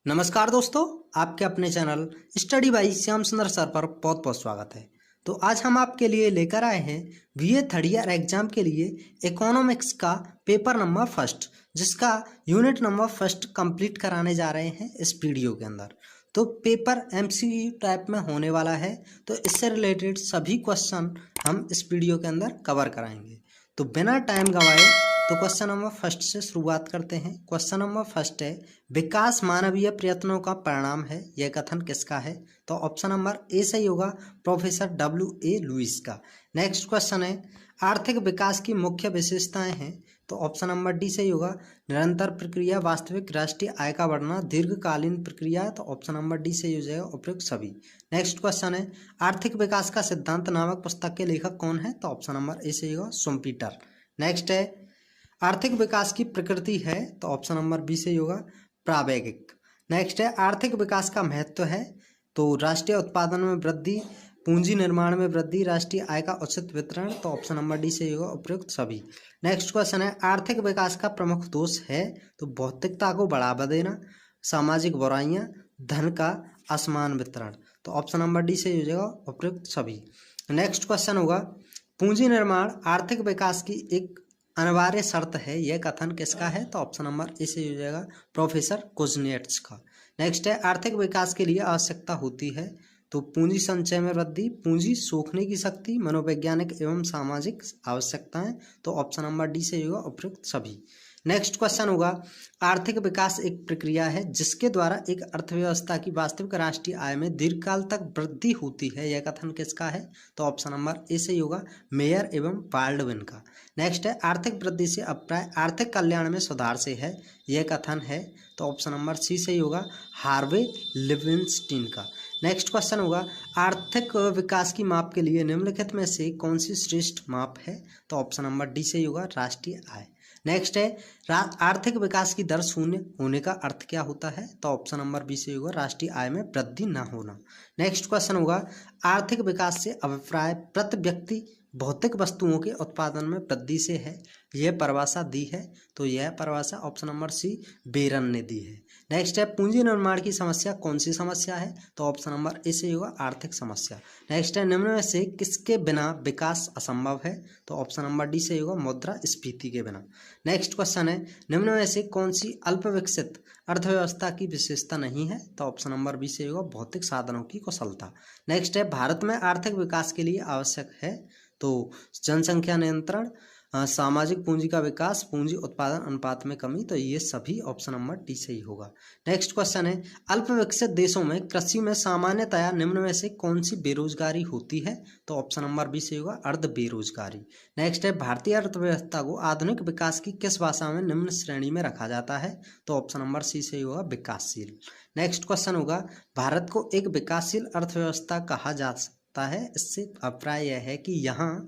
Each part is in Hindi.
नमस्कार दोस्तों, आपके अपने चैनल स्टडी बाई श्याम सुंदर सर पर बहुत बहुत स्वागत है। तो आज हम आपके लिए लेकर आए हैं बीए थर्ड ईयर एग्जाम के लिए इकोनॉमिक्स का पेपर नंबर फर्स्ट, जिसका यूनिट नंबर फर्स्ट कंप्लीट कराने जा रहे हैं इस वीडियो के अंदर। तो पेपर एमसीक्यू टाइप में होने वाला है, तो इससे रिलेटेड सभी क्वेश्चन हम इस वीडियो के अंदर कवर कराएंगे। तो बिना टाइम गंवाए तो क्वेश्चन नंबर फर्स्ट से शुरुआत करते हैं। क्वेश्चन नंबर फर्स्ट है, विकास मानवीय प्रयत्नों का परिणाम है, यह कथन किसका है? तो ऑप्शन नंबर ए सही होगा, प्रोफेसर W.A. लुईस का। नेक्स्ट क्वेश्चन है, आर्थिक विकास की मुख्य विशेषताएं हैं, तो ऑप्शन नंबर डी सही होगा, निरंतर प्रक्रिया, वास्तविक राष्ट्रीय आय का बढ़ना, दीर्घकालीन प्रक्रिया, तो ऑप्शन नंबर डी सही हो जाएगा, उपयुक्त सभी। नेक्स्ट क्वेश्चन है, आर्थिक विकास का सिद्धांत नामक पुस्तक के लेखक कौन है? तो ऑप्शन नंबर ए सही होगा, शुम्पीटर। नेक्स्ट है, आर्थिक विकास की प्रकृति है, तो ऑप्शन नंबर बी सही होगा, प्रावेगिक। नेक्स्ट है, आर्थिक विकास का महत्व है, तो राष्ट्रीय उत्पादन में वृद्धि, पूंजी निर्माण में वृद्धि, राष्ट्रीय आय का उचित वितरण, तो ऑप्शन नंबर डी सही होगा, उपयुक्त सभी। नेक्स्ट क्वेश्चन है, आर्थिक विकास का प्रमुख दोष है, तो भौतिकता को बढ़ावा देना, सामाजिक बुराइयां, धन का असमान वितरण, तो ऑप्शन नंबर डी सही हो जाएगा, उपयुक्त सभी। नेक्स्ट क्वेश्चन होगा, पूंजी निर्माण आर्थिक विकास की एक अनिवार्य शर्त है, यह कथन किसका है? तो ऑप्शन नंबर ए सही हो जाएगा, प्रोफेसर कुजनेट्स का। नेक्स्ट है, आर्थिक विकास के लिए आवश्यकता होती है, तो पूंजी संचय में वृद्धि, पूंजी सोखने की शक्ति, मनोवैज्ञानिक एवं सामाजिक आवश्यकताएं, तो ऑप्शन नंबर डी सही होगा, उपयुक्त सभी। नेक्स्ट क्वेश्चन होगा, आर्थिक विकास एक प्रक्रिया है जिसके द्वारा एक अर्थव्यवस्था की वास्तविक राष्ट्रीय आय में दीर्घकाल तक वृद्धि होती है, यह कथन किसका है? तो ऑप्शन नंबर ए सही होगा, मेयर एवं बाल्डविन का। नेक्स्ट है, आर्थिक वृद्धि से अभिप्राय आर्थिक कल्याण में सुधार से है, यह कथन है, तो ऑप्शन नंबर सी सही होगा, हार्वे लिविंगस्टीन का। नेक्स्ट क्वेश्चन होगा, आर्थिक विकास की माप के लिए निम्नलिखित में से कौन सी श्रेष्ठ माप है? तो ऑप्शन नंबर डी सही होगा, राष्ट्रीय आय। नेक्स्ट है, आर्थिक विकास की दर शून्य होने का अर्थ क्या होता है? तो ऑप्शन नंबर बी सही होगा, राष्ट्रीय आय में वृद्धि न होना। नेक्स्ट क्वेश्चन होगा, आर्थिक विकास से अभिप्राय प्रति व्यक्ति भौतिक वस्तुओं के उत्पादन में वृद्धि से है, यह परिभाषा दी है, तो यह परिभाषा ऑप्शन नंबर सी बेरन ने दी है। नेक्स्ट है, पूंजी निर्माण की समस्या कौन सी समस्या है? तो ऑप्शन नंबर ए से होगा, आर्थिक समस्या। नेक्स्ट है, निम्न में से किसके बिना विकास असंभव है? तो ऑप्शन नंबर डी से होगा, मुद्रास्फीति के बिना। नेक्स्ट क्वेश्चन है, निम्न में से कौन सी अल्प विकसित अर्थव्यवस्था की विशेषता नहीं है? तो ऑप्शन नंबर बी से होगा, भौतिक साधनों की कुशलता। नेक्स्ट है, भारत में आर्थिक विकास के लिए आवश्यक है, तो जनसंख्या नियंत्रण, सामाजिक पूंजी का विकास, पूंजी उत्पादन अनुपात में कमी, तो ये सभी ऑप्शन नंबर डी सही होगा। नेक्स्ट क्वेश्चन है, अल्प विकसित देशों में कृषि में सामान्यतया निम्न में से कौन सी बेरोजगारी होती है? तो ऑप्शन नंबर बी सही होगा, अर्ध बेरोजगारी। नेक्स्ट है, भारतीय अर्थव्यवस्था को आधुनिक विकास की किस भाषा में निम्न श्रेणी में रखा जाता है? तो ऑप्शन नंबर सी सही होगा, विकासशील। नेक्स्ट क्वेश्चन होगा, भारत को एक विकासशील अर्थव्यवस्था कहा जा सकता है, इससे अभिप्राय यह है कि यहाँ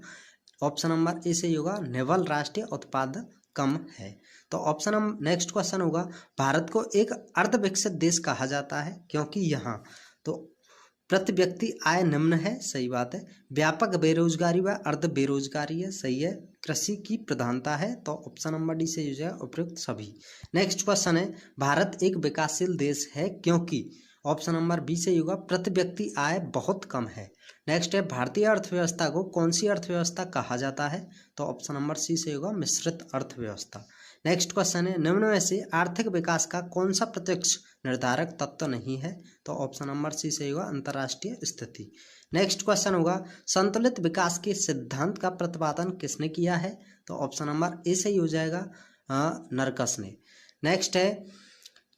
ऑप्शन नंबर ए सही होगा, निवल राष्ट्रीय उत्पादन कम है। तो ऑप्शन नेक्स्ट क्वेश्चन होगा, भारत को एक अर्ध विकसित देश कहा जाता है क्योंकि यहाँ तो प्रति व्यक्ति आय निम्न है, सही बात है, व्यापक बेरोजगारी व अर्ध बेरोजगारी है, सही है, कृषि की प्रधानता है, तो ऑप्शन नंबर डी सही हो जाएगा, उपयुक्त सभी। नेक्स्ट क्वेश्चन है, भारत एक विकासशील देश है क्योंकि ऑप्शन नंबर बी से होगा, प्रति व्यक्ति आय बहुत कम है। नेक्स्ट है, भारतीय अर्थव्यवस्था को कौन सी अर्थव्यवस्था कहा जाता है? तो ऑप्शन नंबर सी से होगा, मिश्रित अर्थव्यवस्था। नेक्स्ट क्वेश्चन है, निम्न में से आर्थिक विकास का कौन सा प्रत्यक्ष निर्धारक तत्व नहीं है? तो ऑप्शन नंबर सी से होगा, अंतर्राष्ट्रीय स्थिति। नेक्स्ट क्वेश्चन होगा, संतुलित विकास के सिद्धांत का प्रतिपादन किसने किया है? तो ऑप्शन नंबर ए सही हो जाएगा, नरकस ने। नेक्स्ट है,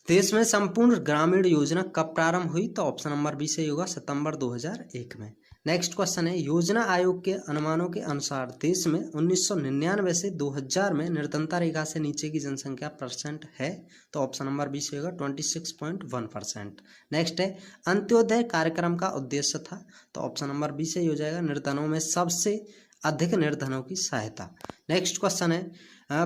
देश में संपूर्ण ग्रामीण योजना कब प्रारंभ हुई? तो ऑप्शन नंबर बी सही होगा, सितंबर 2001 में। नेक्स्ट क्वेश्चन है, योजना आयोग के अनुमानों के अनुसार देश में 1999 से 2000 में निर्धनता रेखा से नीचे की जनसंख्या परसेंट है, तो ऑप्शन नंबर बी से होगा, 26.1%। नेक्स्ट है, अंत्योदय कार्यक्रम का उद्देश्य था, तो ऑप्शन नंबर बी से हो जाएगा, निर्धनों में सबसे अधिक निर्धनों की सहायता। नेक्स्ट क्वेश्चन है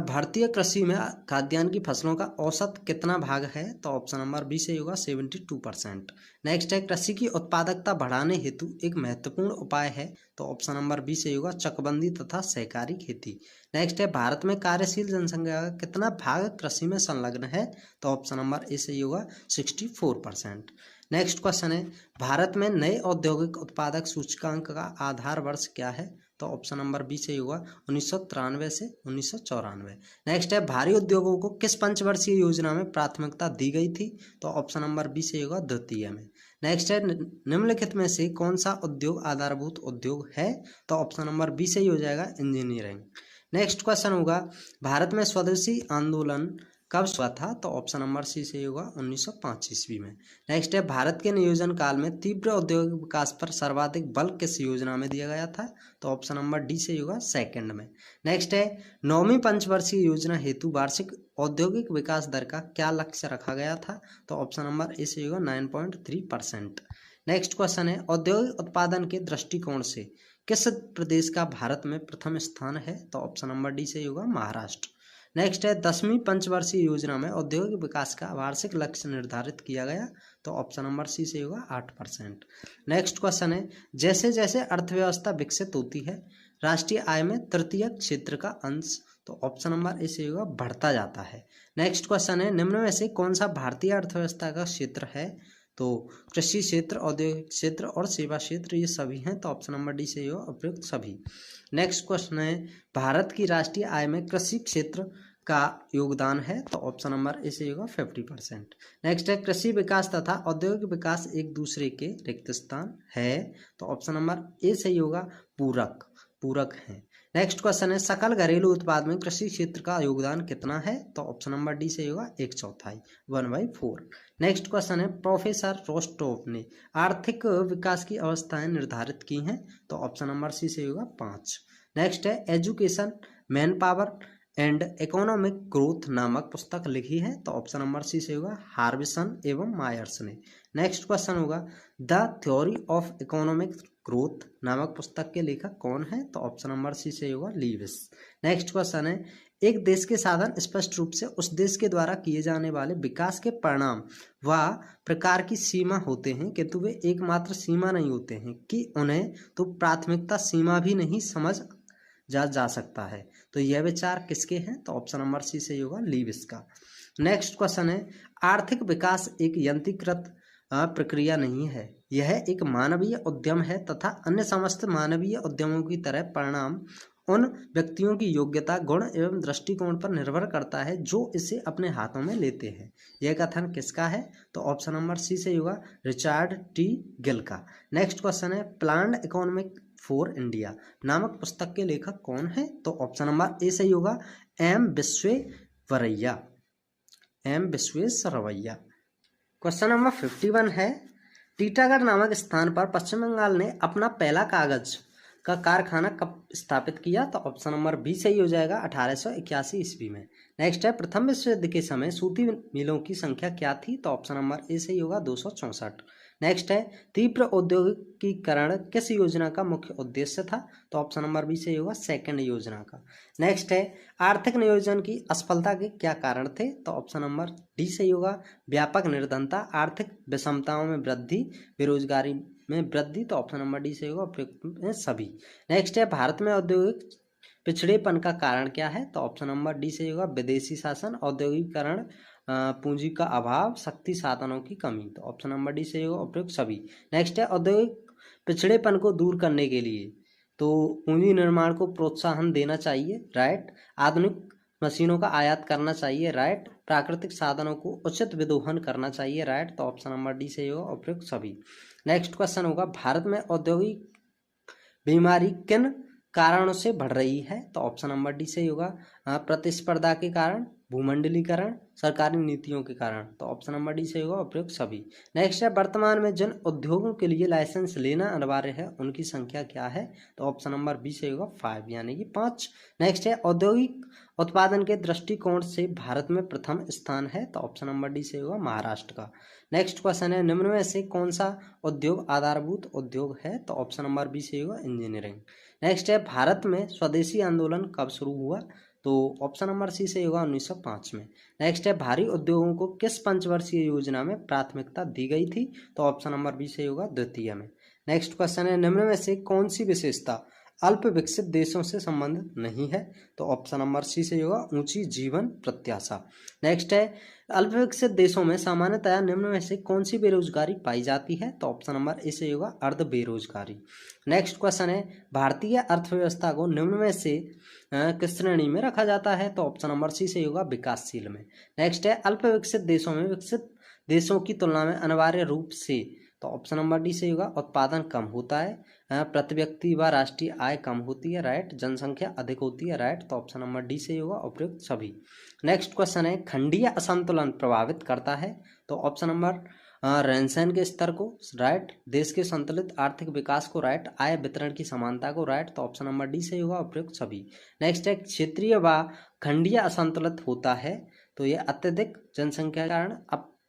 भारतीय कृषि में खाद्यान्न की फसलों का औसत कितना भाग है? तो ऑप्शन नंबर बी सही होगा 72%। नेक्स्ट है कृषि की उत्पादकता बढ़ाने हेतु एक महत्वपूर्ण उपाय है? तो ऑप्शन नंबर बी सही होगा चकबंदी तथा सहकारी खेती। नेक्स्ट है भारत में कार्यशील जनसंख्या का कितना भाग कृषि में संलग्न है? तो ऑप्शन नंबर ए सही होगा 64%। नेक्स्ट क्वेश्चन है भारत में नए औद्योगिक उत्पादक सूचकांक का आधार वर्ष क्या है? तो ऑप्शन नंबर बी सही होगा 1993 से 1994। नेक्स्ट है भारी उद्योगों को किस पंचवर्षीय योजना में प्राथमिकता दी गई थी? तो ऑप्शन नंबर बी सही होगा द्वितीय में। नेक्स्ट है निम्नलिखित में से कौन सा उद्योग आधारभूत उद्योग है? तो ऑप्शन नंबर बी सही हो जाएगा इंजीनियरिंग। नेक्स्ट क्वेश्चन होगा भारत में स्वदेशी आंदोलन कब हुआ था? तो ऑप्शन नंबर सी सही होगा 1905 ईस्वी में। नेक्स्ट है भारत के नियोजन काल में तीव्र औद्योगिक विकास पर सर्वाधिक बल किस योजना में दिया गया था? तो ऑप्शन नंबर डी सही होगा सेकंड में। नेक्स्ट है 9वीं पंचवर्षीय योजना हेतु वार्षिक औद्योगिक विकास दर का क्या लक्ष्य रखा गया था? तो ऑप्शन नंबर ए सही होगा 9.3%। नेक्स्ट क्वेश्चन है औद्योगिक उत्पादन के दृष्टिकोण से किस प्रदेश का भारत में प्रथम स्थान है? तो ऑप्शन नंबर डी सही होगा महाराष्ट्र। नेक्स्ट है 10वीं पंचवर्षीय योजना में औद्योगिक विकास का वार्षिक लक्ष्य निर्धारित किया गया? तो ऑप्शन नंबर सी से होगा 8%। नेक्स्ट क्वेश्चन है जैसे जैसे अर्थव्यवस्था विकसित होती है राष्ट्रीय आय में तृतीय क्षेत्र का अंश? तो ऑप्शन नंबर ए से होगा बढ़ता जाता है। नेक्स्ट क्वेश्चन है निम्न में से कौन सा भारतीय अर्थव्यवस्था का क्षेत्र है? तो कृषि क्षेत्र, औद्योगिक क्षेत्र और सेवा क्षेत्र ये सभी हैं। तो ऑप्शन नंबर डी से होगा उपयुक्त सभी। नेक्स्ट क्वेश्चन है भारत की राष्ट्रीय आय में कृषि क्षेत्र का योगदान है? तो ऑप्शन नंबर ए से होगा 50%। नेक्स्ट है कृषि विकास तथा औद्योगिक विकास एक दूसरे के रिक्त स्थान है? तो ऑप्शन नंबर ए सही होगा पूरक है। नेक्स्ट क्वेश्चन है सकल घरेलू उत्पाद में कृषि क्षेत्र का योगदान कितना है? तो ऑप्शन नंबर डी सही होगा 1/4 1/4। नेक्स्ट क्वेश्चन है प्रोफेसर रोस्टोव ने आर्थिक विकास की अवस्थाएं निर्धारित की हैं? तो ऑप्शन नंबर सी सही होगा 5। नेक्स्ट है education, man power and economic growth नामक पुस्तक लिखी है? तो ऑप्शन नंबर सी से होगा हार्विसन एवं मायर्स ने। नेक्स्ट क्वेश्चन होगा the theory of economic growth नामक पुस्तक के लेखक कौन है? तो ऑप्शन नंबर सी से होगा लीविस। नेक्स्ट क्वेश्चन है एक देश के साधन स्पष्ट रूप से उस देश के द्वारा किए जाने वाले विकास के परिणाम व प्रकार की सीमा होते हैं किंतु वे एकमात्र सीमा नहीं होते हैं कि उन्हें तो प्राथमिकता सीमा भी नहीं समझ जा सकता है। तो यह विचार किसके हैं? तो ऑप्शन नंबर सी से होगा लीविस का। नेक्स्ट क्वेश्चन है आर्थिक विकास एक यंत्रीकृत प्रक्रिया नहीं है, यह एक मानवीय उद्यम है तथा अन्य समस्त मानवीय उद्यमों की तरह परिणाम उन व्यक्तियों की योग्यता, गुण एवं दृष्टिकोण पर निर्भर करता है जो इसे अपने हाथों में लेते हैं। यह कथन किसका है? तो ऑप्शन नंबर सी से होगा रिचर्ड टी गिल का। नेक्स्ट क्वेश्चन है प्लान्ड इकोनॉमिक फॉर इंडिया नामक पुस्तक के लेखक कौन है? तो ऑप्शन नंबर ए सही होगा एम विश्वेश्वरैया। क्वेश्चन नंबर 51 है टीटागढ़ नामक स्थान पर पश्चिम बंगाल ने अपना पहला कागज का कारखाना कब स्थापित किया? तो ऑप्शन नंबर बी सही हो जाएगा 1881 ईस्वी में। नेक्स्ट है प्रथम विश्व युद्ध के समय सूती मिलों की संख्या क्या थी? तो ऑप्शन नंबर ए सही होगा 264। नेक्स्ट है तीव्र औद्योगिकीकरण किस योजना का मुख्य उद्देश्य था? तो ऑप्शन नंबर बी सही होगा सेकंड योजना का। नेक्स्ट है आर्थिक नियोजन की असफलता के क्या कारण थे? तो ऑप्शन नंबर डी सही होगा व्यापक निर्धनता, आर्थिक विषमताओं में वृद्धि, बेरोजगारी में वृद्धि। तो ऑप्शन नंबर डी सही होगा उपयुक्त सभी। नेक्स्ट है भारत में औद्योगिक पिछड़ेपन का कारण क्या है? तो ऑप्शन नंबर डी सही होगा विदेशी शासन, औद्योगिकरण, पूंजी का अभाव, शक्ति साधनों की कमी। तो ऑप्शन नंबर डी सही होगा उपयुक्त सभी। नेक्स्ट है औद्योगिक पिछड़ेपन को दूर करने के लिए तो पूंजी निर्माण को प्रोत्साहन देना चाहिए, राइट। आधुनिक मशीनों का आयात करना चाहिए, राइट। प्राकृतिक साधनों को उचित विदोहन करना चाहिए, राइट। तो ऑप्शन नंबर डी सही होगा उपयुक्त सभी। नेक्स्ट क्वेश्चन होगा भारत में औद्योगिक बीमारी किन कारणों से बढ़ रही है? तो ऑप्शन नंबर डी सही होगा प्रतिस्पर्धा के कारण, भूमंडलीकरण, सरकारी नीतियों के कारण। तो ऑप्शन नंबर डी सही होगा उपयुक्त सभी। नेक्स्ट है वर्तमान में जिन उद्योगों के लिए लाइसेंस लेना अनिवार्य है उनकी संख्या क्या है? तो ऑप्शन नंबर बी सही होगा 5 यानी कि 5। नेक्स्ट है औद्योगिक उत्पादन के दृष्टिकोण से भारत में प्रथम स्थान है? तो ऑप्शन नंबर डी सही होगा महाराष्ट्र का। नेक्स्ट क्वेश्चन है निम्न में से कौन सा उद्योग आधारभूत उद्योग है? तो ऑप्शन नंबर बी सही होगा इंजीनियरिंग। नेक्स्ट है भारत में स्वदेशी आंदोलन कब शुरू हुआ, तो ऑप्शन नंबर सी सही होगा 1905 में। नेक्स्ट है भारी उद्योगों को किस पंचवर्षीय योजना में प्राथमिकता दी गई थी, तो ऑप्शन नंबर बी सही होगा द्वितीय में। नेक्स्ट क्वेश्चन है निम्न में से कौन सी विशेषता अल्प विकसित देशों से संबंधित नहीं है, तो ऑप्शन नंबर सी सही होगा ऊंची जीवन प्रत्याशा। नेक्स्ट है अल्प विकसित देशों में सामान्यतया निम्न में से कौन सी बेरोजगारी पाई जाती है, तो ऑप्शन नंबर ए सही होगा अर्ध बेरोजगारी। नेक्स्ट क्वेश्चन है भारतीय अर्थव्यवस्था को निम्न में से किस श्रेणी में रखा जाता है, तो ऑप्शन नंबर सी सही होगा विकासशील में। नेक्स्ट है अल्प विकसित देशों में विकसित देशों की तुलना में अनिवार्य रूप से, तो ऑप्शन नंबर डी सही होगा उत्पादन कम होता है, प्रति व्यक्ति व राष्ट्रीय आय कम होती है, राइट, जनसंख्या अधिक होती है, राइट, तो ऑप्शन नंबर डी सही होगा उपयुक्त सभी। नेक्स्ट क्वेश्चन है खंडीय असंतुलन प्रभावित करता है, तो ऑप्शन नंबर रहन-सहन के स्तर को, राइट, देश के संतुलित आर्थिक विकास को, राइट, आय वितरण की समानता को, राइट, तो ऑप्शन नंबर डी सही होगा उपयुक्त सभी। नेक्स्ट है क्षेत्रीय व खंडीय असंतुलित होता है, तो ये अत्यधिक जनसंख्या के कारण,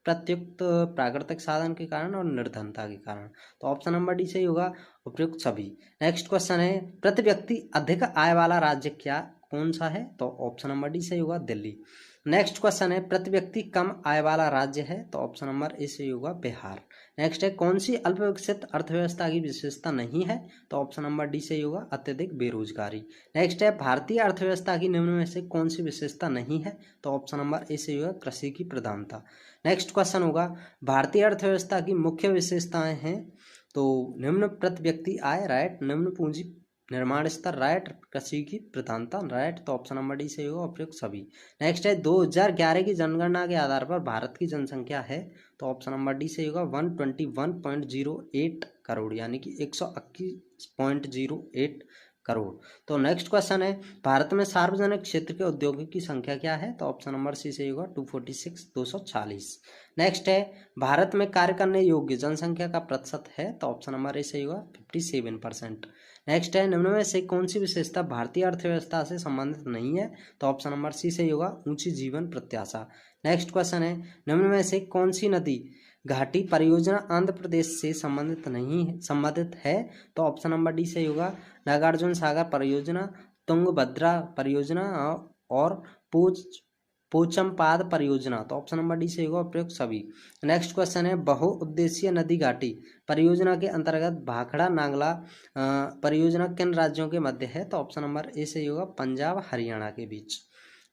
अप्रत्युक्त प्राकृतिक साधन के कारण और निर्धनता के कारण, तो ऑप्शन नंबर डी सही होगा उपयुक्त सभी। नेक्स्ट क्वेश्चन है प्रति व्यक्ति अधिक आय वाला राज्य क्या कौन सा है, तो ऑप्शन नंबर डी सही होगा दिल्ली। नेक्स्ट क्वेश्चन है प्रति व्यक्ति कम आय वाला राज्य है, तो ऑप्शन नंबर ए सही होगा बिहार। नेक्स्ट है कौन सी अल्प विकसित अर्थव्यवस्था की विशेषता नहीं है, तो ऑप्शन नंबर डी सही होगा अत्यधिक बेरोजगारी। नेक्स्ट है भारतीय अर्थव्यवस्था की निम्न में से कौन सी विशेषता नहीं है, तो ऑप्शन नंबर ए सही होगा कृषि की प्रधानता। नेक्स्ट क्वेश्चन होगा भारतीय अर्थव्यवस्था की मुख्य विशेषताएं हैं, तो निम्न प्रति व्यक्ति आय, राइट, निम्न पूंजी निर्माण स्तर, राइट, कृषि की प्रधानता, राइट, तो ऑप्शन नंबर डी सही होगा उपयुक्त सभी। नेक्स्ट है 2011 की जनगणना के आधार पर भारत की जनसंख्या है, तो ऑप्शन नंबर डी सही होगा 121.08 करोड़, यानी कि 121.08 करोड़। तो नेक्स्ट क्वेश्चन है भारत में सार्वजनिक क्षेत्र के उद्योगों की संख्या क्या है, तो ऑप्शन नंबर सी सही होगा 246। नेक्स्ट है भारत में कार्य करने योग्य जनसंख्या का प्रतिशत है, तो ऑप्शन नंबर ए सही होगा 57%। नेक्स्ट है निम्न में से कौन सी विशेषता भारतीय अर्थव्यवस्था से संबंधित नहीं है, तो ऑप्शन नंबर सी सही होगा ऊंची जीवन प्रत्याशा। नेक्स्ट क्वेश्चन है निम्न में से कौन सी नदी घाटी परियोजना आंध्र प्रदेश से संबंधित है, तो ऑप्शन नंबर डी सही होगा नागार्जुन सागर परियोजना, तुंगभद्रा परियोजना और पोचमपाद परियोजना, तो ऑप्शन नंबर डी सही होगा उपयुक्त सभी। नेक्स्ट क्वेश्चन है बहुउद्देशीय नदी घाटी परियोजना के अंतर्गत भाखड़ा नांगला परियोजना किन राज्यों के मध्य है, तो ऑप्शन नंबर ए सही होगा पंजाब हरियाणा के बीच।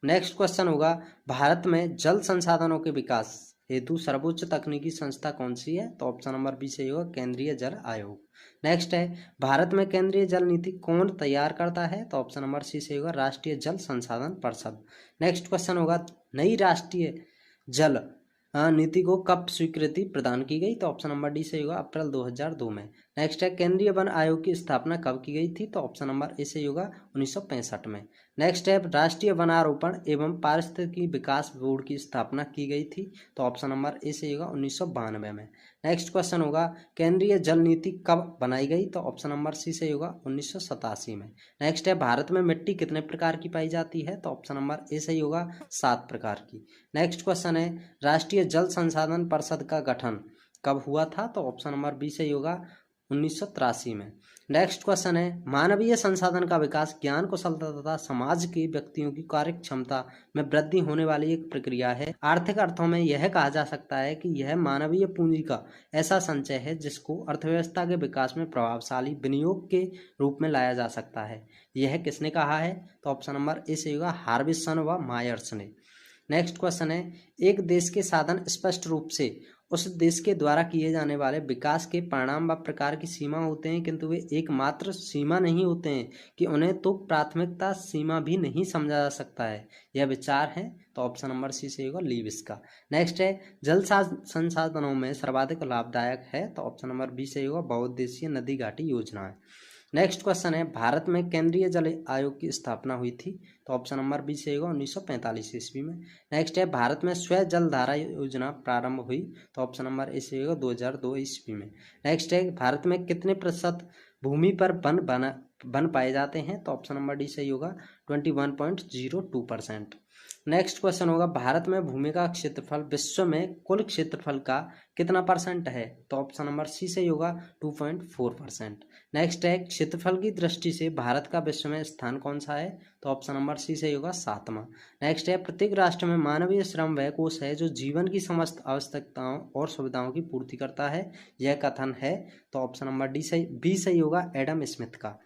नेक्स्ट क्वेश्चन होगा भारत में जल संसाधनों के विकास हेतु सर्वोच्च तकनीकी संस्था कौन सी है, तो ऑप्शन नंबर बी सही होगा केंद्रीय जल आयोग। नेक्स्ट है भारत में केंद्रीय जल नीति कौन तैयार करता है, तो ऑप्शन नंबर सी सही होगा राष्ट्रीय जल संसाधन परिषद। नेक्स्ट क्वेश्चन होगा नई राष्ट्रीय जल नीति को कब स्वीकृति प्रदान की गई, तो ऑप्शन नंबर डी सही होगा अप्रैल 2002 में। नेक्स्ट है केंद्रीय वन आयोग की स्थापना कब की गई थी, तो ऑप्शन नंबर ए सही होगा 1965 में। नेक्स्ट है राष्ट्रीय वनारोपण एवं पारिस्थितिकी विकास बोर्ड की स्थापना की गई थी, तो ऑप्शन नंबर ए सही होगा 1992 में। नेक्स्ट क्वेश्चन होगा केंद्रीय जल नीति कब बनाई गई, तो ऑप्शन नंबर सी सही होगा 1987 में। नेक्स्ट है भारत में मिट्टी कितने प्रकार की पाई जाती है, तो ऑप्शन नंबर ए सही होगा 7 प्रकार की। नेक्स्ट क्वेश्चन है राष्ट्रीय जल संसाधन परिषद का गठन कब हुआ था, तो ऑप्शन नंबर बी सही होगा 1983 में। नेक्स्ट क्वेश्चन है मानवीय संसाधन का विकास ज्ञान कौशलता तथा समाज के व्यक्तियों की कार्य क्षमता में वृद्धि होने वाली एक प्रक्रिया है। आर्थिक अर्थों में यह कहा जा सकता है कि यह मानवीय पूंजी का ऐसा संचय है जिसको अर्थव्यवस्था के विकास में प्रभावशाली विनियोग के रूप में लाया जा सकता है। यह किसने कहा है, तो ऑप्शन नंबर ए सही होगा हार्विसन व मायर्स ने। नेक्स्ट क्वेश्चन है एक देश के साधन स्पष्ट रूप से उस देश के द्वारा किए जाने वाले विकास के परिणाम व प्रकार की सीमा होते हैं, किंतु वे एकमात्र सीमा नहीं होते हैं कि उन्हें तो प्राथमिकता सीमा भी नहीं समझा जा सकता है। यह विचार है, तो ऑप्शन नंबर सी से होगा लीविस का। नेक्स्ट है जल संसाधनों में सर्वाधिक लाभदायक है, तो ऑप्शन नंबर बी से होगा बहुउद्देशीय नदी घाटी योजना है। नेक्स्ट क्वेश्चन है भारत में केंद्रीय जल आयोग की स्थापना हुई थी, तो ऑप्शन नंबर बी से होगा 1945 ईस्वी में। नेक्स्ट है भारत में स्वयं जल धारा योजना प्रारंभ हुई, तो ऑप्शन नंबर ए से होगा 2002 ईस्वी में। नेक्स्ट है भारत में कितने प्रतिशत भूमि पर वन पाए जाते हैं, तो ऑप्शन नंबर डी सही होगा 21.02%। नेक्स्ट क्वेश्चन होगा भारत में भूमि का क्षेत्रफल विश्व में कुल क्षेत्रफल का कितना परसेंट है? तो ऑप्शन नंबर सी सही होगा 2.4%। नेक्स्ट है क्षेत्रफल की दृष्टि से भारत का विश्व में स्थान कौन सा है? तो ऑप्शन नंबर सी सही होगा 7वां। नेक्स्ट है प्रत्येक राष्ट्र में मानवीय श्रम वह कोष है जो जीवन की समस्त आवश्यकताओं और सुविधाओं की पूर्ति करता है, यह कथन है? तो ऑप्शन नंबर बी सही होगा एडम स्मिथ का।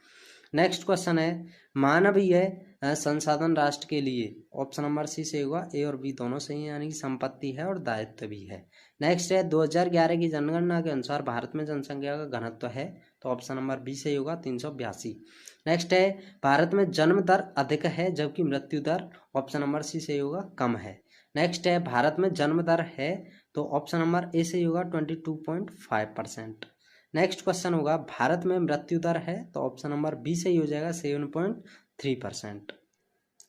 नेक्स्ट क्वेश्चन है मानवीय संसाधन राष्ट्र के लिए, ऑप्शन नंबर सी से होगा, ए और बी दोनों सही है, यानी कि संपत्ति है और दायित्व भी है। नेक्स्ट है 2011 की जनगणना के अनुसार भारत में जनसंख्या का घनत्व है? तो ऑप्शन नंबर बी से होगा 382। नेक्स्ट है भारत में जन्म दर अधिक है जबकि मृत्यु दर, ऑप्शन नंबर सी से होगा कम है। नेक्स्ट है भारत में जन्म दर है? तो ऑप्शन नंबर ए से होगा 22.5%। नेक्स्ट क्वेश्चन होगा भारत में मृत्यु दर है? तो ऑप्शन नंबर बी से ही हो जाएगा 7.3%।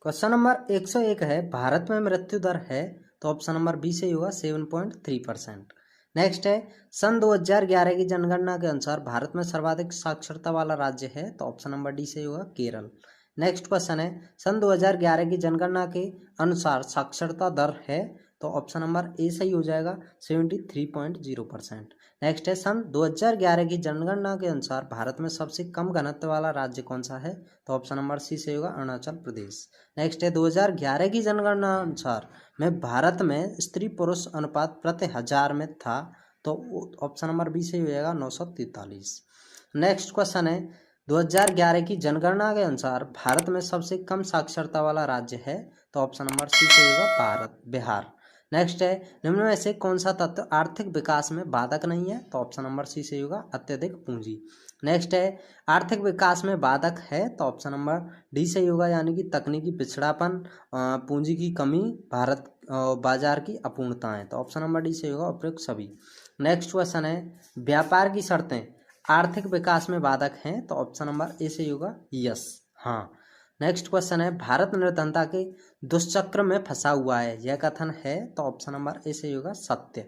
क्वेश्चन नंबर 101 है भारत में मृत्यु दर है? तो ऑप्शन नंबर बी से ही होगा 7.3%। नेक्स्ट है सन 2011 की जनगणना के अनुसार भारत में सर्वाधिक साक्षरता वाला राज्य है? तो ऑप्शन नंबर डी से होगा केरल। नेक्स्ट क्वेश्चन है सन 2011 की जनगणना के अनुसार साक्षरता दर है? तो ऑप्शन नंबर ए सही हो जाएगा 73.0%। नेक्स्ट है सन 2011 की जनगणना के अनुसार भारत में सबसे कम घनत्व वाला राज्य कौन सा है? तो ऑप्शन नंबर सी से होगा अरुणाचल प्रदेश। नेक्स्ट है 2011 की जनगणना अनुसार में भारत में स्त्री पुरुष अनुपात प्रति हजार में था? तो ऑप्शन नंबर बी से हो जाएगा 943। नेक्स्ट क्वेश्चन है 2011 की जनगणना के अनुसार भारत में सबसे कम साक्षरता वाला राज्य है? तो ऑप्शन नंबर सी से होगा बिहार। नेक्स्ट है निम्न में से कौन सा तत्व आर्थिक विकास में बाधक नहीं है? तो ऑप्शन नंबर सी से होगा अत्यधिक पूंजी। नेक्स्ट है आर्थिक विकास में बाधक है? तो ऑप्शन नंबर डी सही होगा, यानी कि तकनीकी पिछड़ापन, पूंजी की कमी, भारत बाजार की अपूर्णताएं। तो ऑप्शन नंबर डी सही होगा उपयुक्त सभी। नेक्स्ट क्वेश्चन है व्यापार की शर्तें आर्थिक विकास में बाधक हैं? तो ऑप्शन नंबर ए सही होगा यस, हाँ। नेक्स्ट क्वेश्चन है भारत निर्धनता के दुष्चक्र में फंसा हुआ है, यह कथन है? तो ऑप्शन नंबर ए सही होगा सत्य।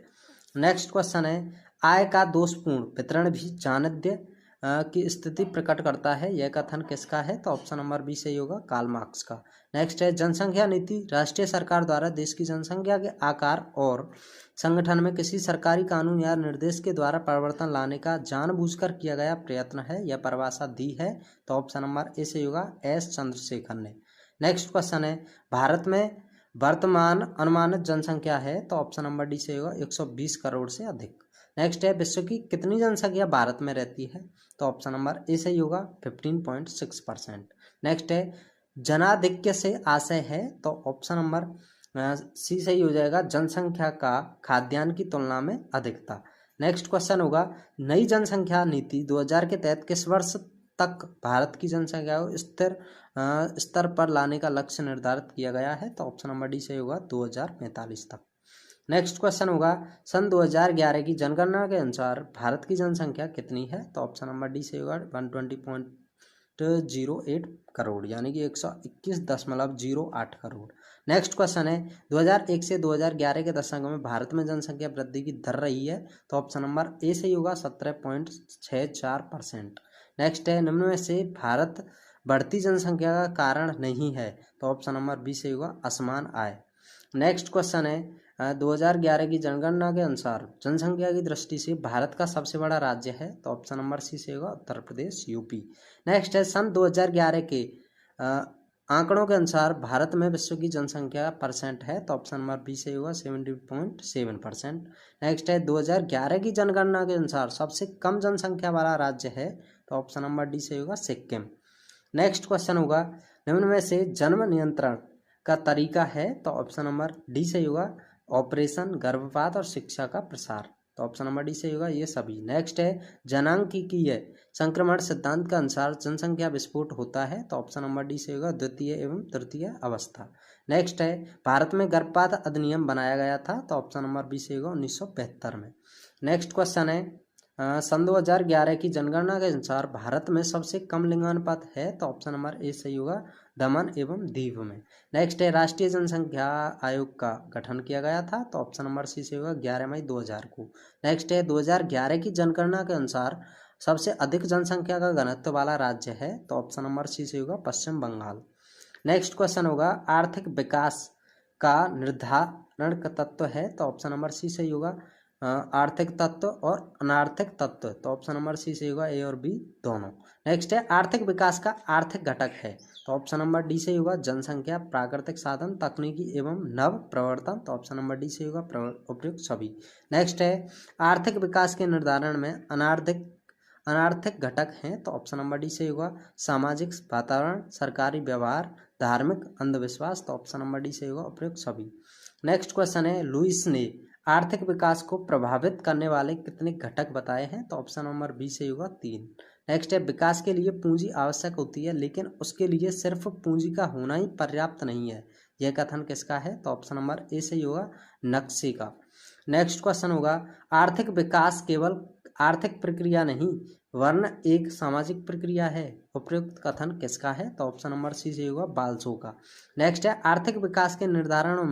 नेक्स्ट क्वेश्चन है आय का दोषपूर्ण वितरण भी जानद्य की स्थिति प्रकट करता है, यह कथन किसका है? तो ऑप्शन नंबर बी सही होगा कार्ल मार्क्स का। नेक्स्ट है जनसंख्या नीति राष्ट्रीय सरकार द्वारा देश की जनसंख्या के आकार और संगठन में किसी सरकारी कानून या निर्देश के द्वारा परिवर्तन लाने का जानबूझकर किया गया प्रयत्न है, यह परिभाषा दी है? तो ऑप्शन नंबर ए से होगा एस चंद्रशेखर ने। नेक्स्ट क्वेश्चन है भारत में वर्तमान अनुमानित जनसंख्या है? तो ऑप्शन नंबर डी से होगा 120 करोड़ से अधिक। नेक्स्ट है विश्व की कितनी जनसंख्या भारत में रहती है? तो ऑप्शन नंबर ए सही होगा 15.6%। नेक्स्ट है जनाधिक्य से आशय है? तो ऑप्शन नंबर सी सही हो जाएगा जनसंख्या का खाद्यान्न की तुलना में अधिकता। नेक्स्ट क्वेश्चन होगा नई जनसंख्या नीति 2000 के तहत किस वर्ष तक भारत की जनसंख्या को स्थिर स्तर पर लाने का लक्ष्य निर्धारित किया गया है? तो ऑप्शन नंबर डी सही होगा 2045 तक। नेक्स्ट क्वेश्चन होगा सन 2011 की जनगणना के अनुसार भारत की जनसंख्या कितनी है? तो ऑप्शन नंबर डी से होगा 120.08 करोड़, यानी कि 121.08 करोड़। नेक्स्ट क्वेश्चन है 2001 से 2011 के दशक में भारत में जनसंख्या वृद्धि की दर रही है? तो ऑप्शन नंबर ए सही होगा 17.64%। नेक्स्ट है निम्न में से भारत बढ़ती जनसंख्या का कारण नहीं है? तो ऑप्शन नंबर बी सही होगा असमान आय। नेक्स्ट क्वेश्चन है 2011 की जनगणना के अनुसार जनसंख्या की दृष्टि से भारत का सबसे बड़ा राज्य है? तो ऑप्शन नंबर सी से होगा उत्तर प्रदेश यूपी। नेक्स्ट है सन 2011 के आंकड़ों के अनुसार भारत में विश्व की जनसंख्या परसेंट है? तो ऑप्शन नंबर बी से होगा 70.7%। नेक्स्ट है 2011 की जनगणना के अनुसार सबसे कम जनसंख्या वाला राज्य है? तो ऑप्शन नंबर डी से होगा सिक्किम। नेक्स्ट क्वेश्चन होगा निम्न में से जन्म नियंत्रण का तरीका है? तो ऑप्शन नंबर डी से होगा ऑपरेशन, गर्भपात और शिक्षा का प्रसार। तो ऑप्शन नंबर डी से होगा ये सभी। नेक्स्ट है जनांकीय संक्रमण सिद्धांत के अनुसार जनसंख्या विस्फोट होता है? तो ऑप्शन नंबर डी से होगा द्वितीय एवं तृतीय अवस्था। नेक्स्ट है भारत में गर्भपात अधिनियम बनाया गया था? तो ऑप्शन नंबर बी से होगा 1975 में। नेक्स्ट क्वेश्चन है सन 2011 की जनगणना के अनुसार भारत में सबसे कम लिंगानुपात है? तो ऑप्शन नंबर ए सही होगा दमन एवं दीव में। नेक्स्ट है राष्ट्रीय जनसंख्या आयोग का गठन किया गया था? तो ऑप्शन नंबर सी से होगा 11 मई 2000 को। नेक्स्ट है 2011 की जनगणना के अनुसार सबसे अधिक जनसंख्या का घनत्व वाला राज्य है? तो ऑप्शन नंबर सी से होगा पश्चिम बंगाल। नेक्स्ट क्वेश्चन होगा आर्थिक विकास का निर्धारण का तत्व है, तो ऑप्शन नंबर सी सही होगा। आर्थिक तत्व और अनार्थिक तत्व, तो ऑप्शन नंबर सी सही होगा, ए और बी दोनों। नेक्स्ट है आर्थिक विकास का आर्थिक घटक है, तो ऑप्शन नंबर डी सही होगा। जनसंख्या, प्राकृतिक साधन, तकनीकी एवं नव प्रवर्तन, तो ऑप्शन नंबर डी सही होगा, उपयुक्त सभी। नेक्स्ट है आर्थिक विकास के निर्धारण में अनार्थिक घटक हैं, तो ऑप्शन नंबर डी सही होगा। सामाजिक वातावरण, सरकारी व्यवहार, धार्मिक अंधविश्वास, तो ऑप्शन नंबर डी सही होगा, उपयुक्त सभी। नेक्स्ट क्वेश्चन है लुईस ने आर्थिक विकास को प्रभावित करने वाले कितने घटक बताए हैं, तो ऑप्शन नंबर बी सही होगा, 3। नेक्स्ट है विकास के लिए पूंजी आवश्यक होती है, लेकिन उसके लिए सिर्फ पूंजी का होना ही पर्याप्त नहीं है। यह कथन किसका है, तो ऑप्शन नंबर ए सही होगा, नक्शे का। नेक्स्ट क्वेश्चन होगा आर्थिक विकास केवल आर्थिक प्रक्रिया नहीं वरन एक सामाजिक प्रक्रिया है, उपयुक्त कथन किसका है, तो ऑप्शन नंबर सी सही होगा, बाल्सो का। नेक्स्ट है आर्थिक विकास के निर्धारण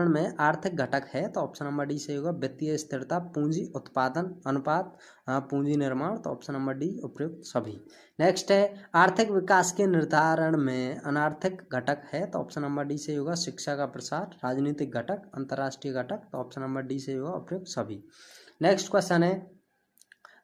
में आर्थिक घटक है, तो ऑप्शन नंबर डी सही होगा। वित्तीय स्थिरता, पूंजी उत्पादन अनुपात, पूंजी निर्माण, तो ऑप्शन नंबर डी उपयुक्त सभी। नेक्स्ट है आर्थिक विकास के निर्धारण में अनार्थिक घटक है, तो ऑप्शन नंबर डी सही होगा। शिक्षा का प्रसार, राजनीतिक घटक, अंतर्राष्ट्रीय घटक, तो ऑप्शन नंबर डी सही होगा, उपयुक्त सभी। नेक्स्ट क्वेश्चन है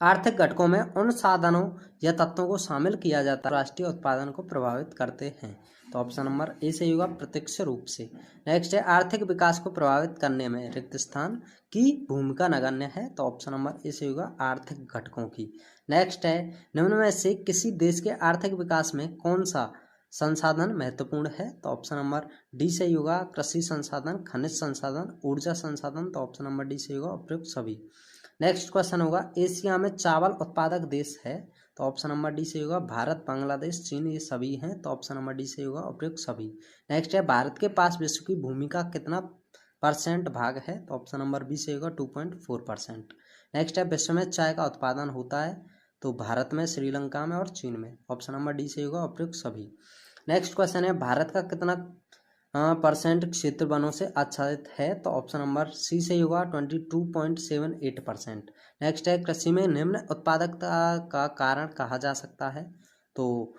आर्थिक घटकों में उन साधनों या तत्वों को शामिल किया जाता है राष्ट्रीय उत्पादन को प्रभावित करते हैं, तो ऑप्शन नंबर ए सही होगा, प्रत्यक्ष रूप से। नेक्स्ट है आर्थिक विकास को प्रभावित करने में रिक्त स्थान की भूमिका नगण्य है, तो ऑप्शन नंबर ए सही होगा, आर्थिक घटकों की। नेक्स्ट है निम्न में से किसी देश के आर्थिक विकास में कौन सा संसाधन महत्वपूर्ण है, तो ऑप्शन नंबर डी सही होगा। कृषि संसाधन, खनिज संसाधन, ऊर्जा संसाधन, तो ऑप्शन नंबर डी सही होगा, उपयुक्त सभी। नेक्स्ट क्वेश्चन होगा एशिया में चावल उत्पादक देश है, तो ऑप्शन नंबर डी सही होगा। भारत, बांग्लादेश, चीन, ये सभी हैं, तो ऑप्शन नंबर डी सही होगा, उपयुक्त सभी। नेक्स्ट है भारत के पास विश्व की भूमि का कितना % भाग है, तो ऑप्शन नंबर बी सही होगा, 2.4%। नेक्स्ट है विश्व में चाय का उत्पादन होता है, तो भारत में, श्रीलंका में और चीन में, ऑप्शन नंबर डी सही होगा, उपयुक्त सभी। नेक्स्ट क्वेश्चन है भारत का कितना % क्षेत्र वनों से आच्छादित है, तो ऑप्शन नंबर सी सही होगा, 22.78%। नेक्स्ट है कृषि में निम्न उत्पादकता का कारण कहा जा सकता है, तो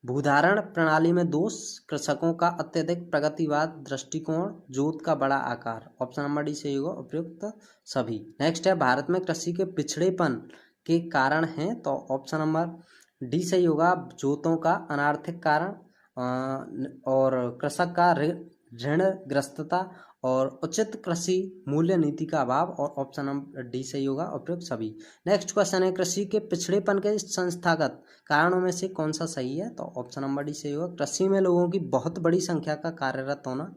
भूधारण प्रणाली में दोष, कृषकों का अत्यधिक प्रगतिवाद दृष्टिकोण, जोत का बड़ा आकार, ऑप्शन नंबर डी सही होगा, उपयुक्त सभी। नेक्स्ट है भारत में कृषि के पिछड़ेपन के कारण हैं, तो ऑप्शन नंबर डी सही होगा, जोतों का अनार्थिक कारण और कृषक का ऋणग्रस्तता और उचित कृषि मूल्य नीति का अभाव, और ऑप्शन नंबर डी सही होगा, उपयुक्त सभी। नेक्स्ट क्वेश्चन है कृषि के पिछड़ेपन के संस्थागत कारणों में से कौन सा सही है, तो ऑप्शन नंबर डी सही होगा। कृषि में लोगों की बहुत बड़ी संख्या का कार्यरत होना,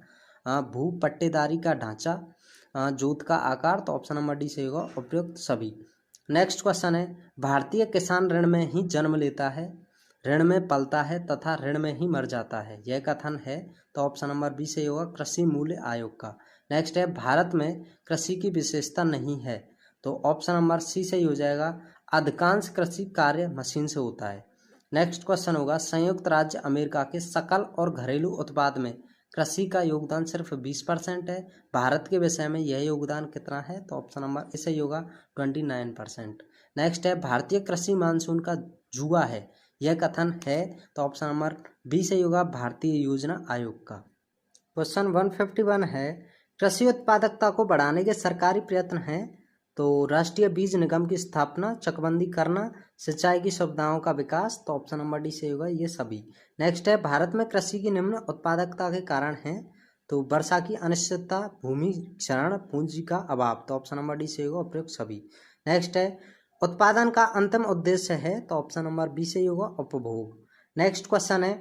भू पट्टेदारी का ढांचा, जोत का आकार, तो ऑप्शन नंबर डी सही होगा, उपयुक्त सभी। नेक्स्ट क्वेश्चन है भारतीय किसान ऋण में ही जन्म लेता है, ऋण में पलता है तथा ऋण में ही मर जाता है, यह कथन है, तो ऑप्शन नंबर बी सही होगा, कृषि मूल्य आयोग का। नेक्स्ट है भारत में कृषि की विशेषता नहीं है, तो ऑप्शन नंबर सी सही हो जाएगा, अधिकांश कृषि कार्य मशीन से होता है। नेक्स्ट क्वेश्चन होगा संयुक्त राज्य अमेरिका के सकल और घरेलू उत्पाद में कृषि का योगदान सिर्फ 20% है, भारत के विषय में यह योगदान कितना है, तो ऑप्शन नंबर ए सही होगा, 29%। नेक्स्ट है भारतीय कृषि मानसून का जुआ है, यह कथन है, तो ऑप्शन नंबर बी सही होगा, भारतीय योजना आयोग का। क्वेश्चन 151 है कृषि उत्पादकता को बढ़ाने के सरकारी प्रयत्न हैं, तो राष्ट्रीय बीज निगम की स्थापना, चकबंदी करना, सिंचाई की सुविधाओं का विकास, तो ऑप्शन नंबर डी सही होगा, ये सभी। नेक्स्ट है भारत में कृषि की निम्न उत्पादकता के कारण हैं, तो वर्षा की अनिश्चितता, भूमि क्षरण, पूंजी का अभाव, तो ऑप्शन नंबर डी सही होगा, उपयुक्त सभी। नेक्स्ट है उत्पादन का अंतिम उद्देश्य है, तो ऑप्शन नंबर बी सही होगा, उपभोग। नेक्स्ट क्वेश्चन है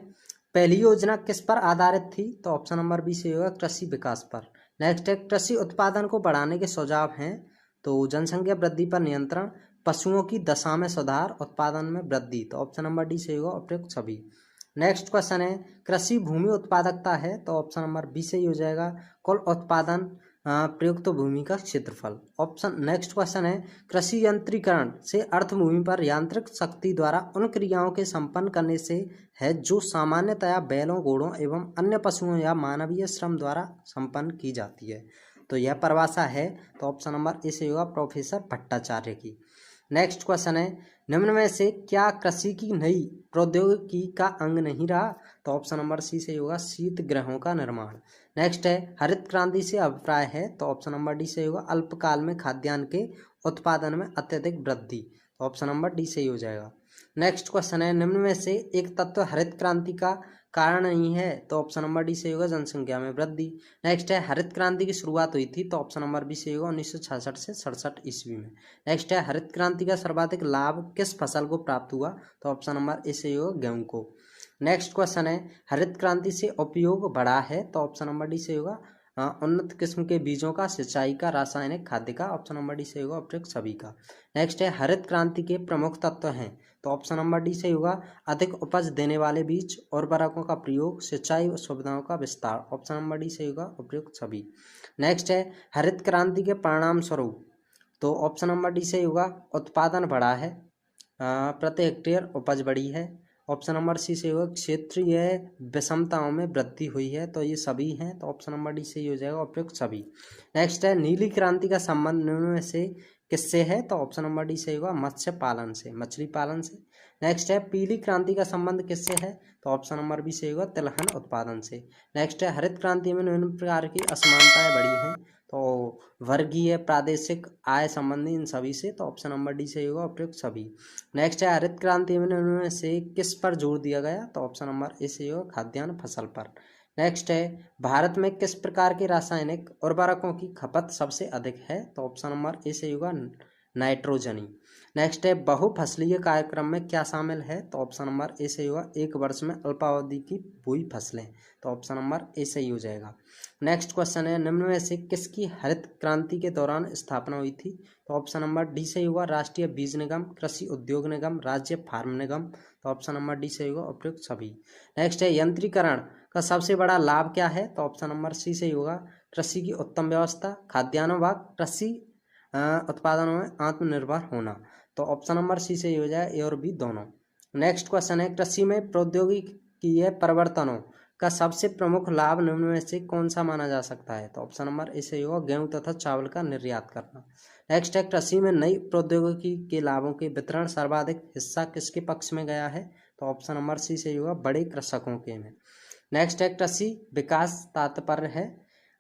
पहली योजना किस पर आधारित थी, तो ऑप्शन नंबर बी सही होगा, कृषि विकास पर। नेक्स्ट है कृषि उत्पादन को बढ़ाने के सुझाव हैं, तो जनसंख्या वृद्धि पर नियंत्रण, पशुओं की दशा में सुधार, उत्पादन में वृद्धि, तो ऑप्शन नंबर डी सही होगा, उपयुक्त सभी। नेक्स्ट क्वेश्चन है कृषि भूमि उत्पादकता है, तो ऑप्शन नंबर बी सही हो जाएगा, कुल उत्पादन प्रयुक्त भूमि का क्षेत्रफल। ऑप्शन नेक्स्ट क्वेश्चन है कृषि यंत्रीकरण से अर्थ भूमि पर यांत्रिक शक्ति द्वारा उन क्रियाओं के संपन्न करने से है जो सामान्यतया बैलों, घोड़ों एवं अन्य पशुओं या मानवीय श्रम द्वारा संपन्न की जाती है, तो यह परिभाषा है, तो ऑप्शन नंबर ए से होगा, प्रोफेसर भट्टाचार्य की। नेक्स्ट क्वेश्चन है, निम्न में से क्या कृषि की नई प्रौद्योगिकी का अंग नहीं रहा? तो ऑप्शन नंबर सी सही होगा, शीत गृहों का निर्माण। नेक्स्ट है, हरित क्रांति से अभिप्राय है? तो ऑप्शन नंबर डी सही होगा, अल्पकाल में खाद्यान्न के उत्पादन में अत्यधिक वृद्धि। तो ऑप्शन नंबर डी सही हो जाएगा। नेक्स्ट क्वेश्चन है, निम्न में से एक तत्व हरित क्रांति का कारण नहीं है? तो ऑप्शन नंबर डी सही होगा, जनसंख्या में वृद्धि। नेक्स्ट है, हरित क्रांति की शुरुआत हुई थी? तो ऑप्शन नंबर बी सही होगा, 1966 से 67 ईस्वी में। नेक्स्ट है, हरित क्रांति का सर्वाधिक लाभ किस फसल को प्राप्त हुआ? तो ऑप्शन नंबर ए सही होगा, गेहूं को। नेक्स्ट क्वेश्चन है, हरित क्रांति से उपयोग बढ़ा है? तो ऑप्शन नंबर डी सही होगा, उन्नत किस्म के बीजों का, सिंचाई का, रासायनिक खाद्य का। ऑप्शन नंबर डी सही होगा, उपयुक्त सभी का। नेक्स्ट है, हरित क्रांति के प्रमुख तत्व हैं? तो ऑप्शन नंबर डी सही होगा, अधिक उपज देने वाले बीज, उर्वरकों का प्रयोग, सिंचाई सुविधाओं का विस्तार। ऑप्शन नंबर डी सही होगा, उपयुक्त सभी। नेक्स्ट है, हरित क्रांति के परिणाम स्वरूप? तो ऑप्शन नंबर डी सही होगा, उत्पादन बढ़ा है, प्रति हेक्टेयर उपज बढ़ी है। ऑप्शन नंबर सी सही होगा, क्षेत्रीय विषमताओं में वृद्धि हुई है। तो ये सभी हैं, तो ऑप्शन नंबर डी सही हो जाएगा, उपयुक्त सभी। नेक्स्ट है, नीली क्रांति का संबंध निम्न में से किससे है? तो ऑप्शन नंबर डी सही होगा, मत्स्य पालन से, मछली पालन से। नेक्स्ट है, पीली क्रांति का संबंध किससे है? तो ऑप्शन नंबर बी सही होगा, तिलहन उत्पादन से। नेक्स्ट है, हरित क्रांति में निम्न प्रकार की असमानताएं बढ़ी हैं? तो वर्गीय, प्रादेशिक, आय संबंधी, इन सभी से। तो ऑप्शन नंबर डी सही होगा, उपयुक्त सभी। नेक्स्ट है, हरित क्रांति में उनमें से किस पर जोर दिया गया? तो ऑप्शन नंबर ए सही होगा, खाद्यान्न फसल पर। नेक्स्ट है, भारत में किस प्रकार के रासायनिक उर्वरकों की खपत सबसे अधिक है? तो ऑप्शन नंबर ए सही होगा, नाइट्रोजनी। नेक्स्ट है, बहुफसलीय कार्यक्रम में क्या शामिल है? तो ऑप्शन नंबर ए सही होगा, एक वर्ष में अल्पावधि की बुई फसलें। तो ऑप्शन नंबर ए सही हो जाएगा। नेक्स्ट क्वेश्चन है, निम्न में से किसकी हरित क्रांति के दौरान स्थापना हुई थी? तो ऑप्शन नंबर डी सही होगा, राष्ट्रीय बीज निगम, कृषि उद्योग निगम, राज्य फार्म निगम। तो ऑप्शन नंबर डी सही होगा, उपयुक्त सभी। नेक्स्ट है, यंत्रीकरण का सबसे बड़ा लाभ क्या है? तो ऑप्शन नंबर सी सही होगा, कृषि की उत्तम व्यवस्था, खाद्यान्न व कृषि उत्पादनों में आत्मनिर्भर होना। तो ऑप्शन नंबर सी सही हो जाए, ए और बी दोनों। नेक्स्ट क्वेश्चन है, कृषि में प्रौद्योगिकीय परिवर्तनों का सबसे प्रमुख लाभ निम्न में से कौन सा माना जा सकता है? तो ऑप्शन नंबर ए सही होगा, गेहूं तथा चावल का निर्यात करना। नेक्स्ट है, कृषि में नई प्रौद्योगिकी के लाभों के वितरण सर्वाधिक हिस्सा किसके पक्ष में गया है? तो ऑप्शन नंबर सी सही होगा, बड़े कृषकों के में। नेक्स्ट है, कृषि विकास तात्पर्य है?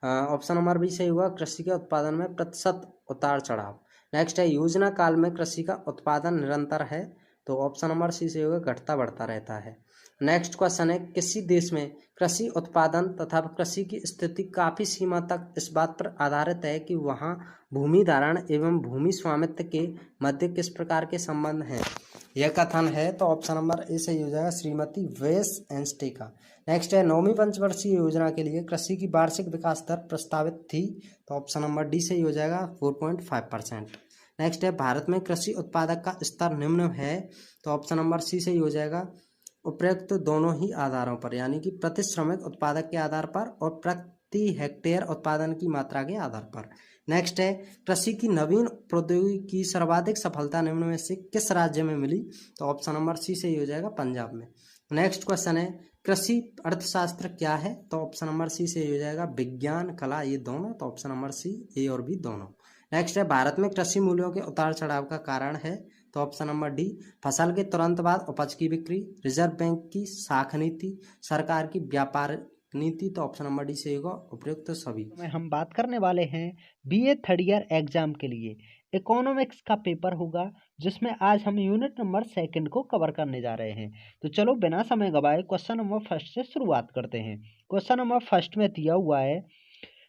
ऑप्शन नंबर बी सही होगा, कृषि के उत्पादन में प्रतिशत उतार चढ़ाव। नेक्स्ट है, योजना काल में कृषि का उत्पादन निरंतर है? तो ऑप्शन नंबर सी सही होगा, घटता बढ़ता रहता है। नेक्स्ट क्वेश्चन है, किसी देश में कृषि उत्पादन तथा कृषि की स्थिति काफी सीमा तक इस बात पर आधारित है कि वहाँ भूमि धारण एवं भूमि स्वामित्व के मध्य किस प्रकार के संबंध हैं? यह कथन है? तो ऑप्शन नंबर ए सही हो जाएगा, श्रीमती वेस एंस्टे का। नेक्स्ट है, 9वीं पंचवर्षीय योजना के लिए कृषि की वार्षिक विकास दर प्रस्तावित थी? तो ऑप्शन नंबर डी सही हो जाएगा, 4.5%। नेक्स्ट है, भारत में कृषि उत्पादक का स्तर निम्न है? तो ऑप्शन नंबर सी सही हो जाएगा, उपरोक्त दोनों ही आधारों पर, यानी कि प्रति श्रमिक उत्पादक के आधार पर और प्रति हेक्टेयर उत्पादन की मात्रा के आधार पर। नेक्स्ट है, कृषि की नवीन प्रौद्योगिकी की सर्वाधिक सफलता निम्न में से किस राज्य में मिली? तो ऑप्शन नंबर सी सही हो जाएगा, पंजाब में। नेक्स्ट क्वेश्चन है, कृषि अर्थशास्त्र क्या है? तो ऑप्शन नंबर सी सही हो जाएगा, विज्ञान, कला, ये दोनों। तो ऑप्शन नंबर सी, ए और बी दोनों। नेक्स्ट है, भारत में कृषि मूल्यों के उतार चढ़ाव का कारण है? तो ऑप्शन नंबर डी, फसल के तुरंत बाद उपज की बिक्री, रिजर्व बैंक की साख नीति, सरकार की व्यापार नीति। तो ऑप्शन नंबर डी सही होगा, उपयुक्त सभी। में हम बात करने वाले हैं बीए थर्ड ईयर एग्जाम के लिए इकोनॉमिक्स का पेपर होगा, जिसमें आज हम यूनिट नंबर 2 को कवर करने जा रहे हैं। तो चलो बिना समय गवाए क्वेश्चन नंबर 1 से शुरुआत करते हैं। क्वेश्चन नंबर 1 में दिया हुआ है,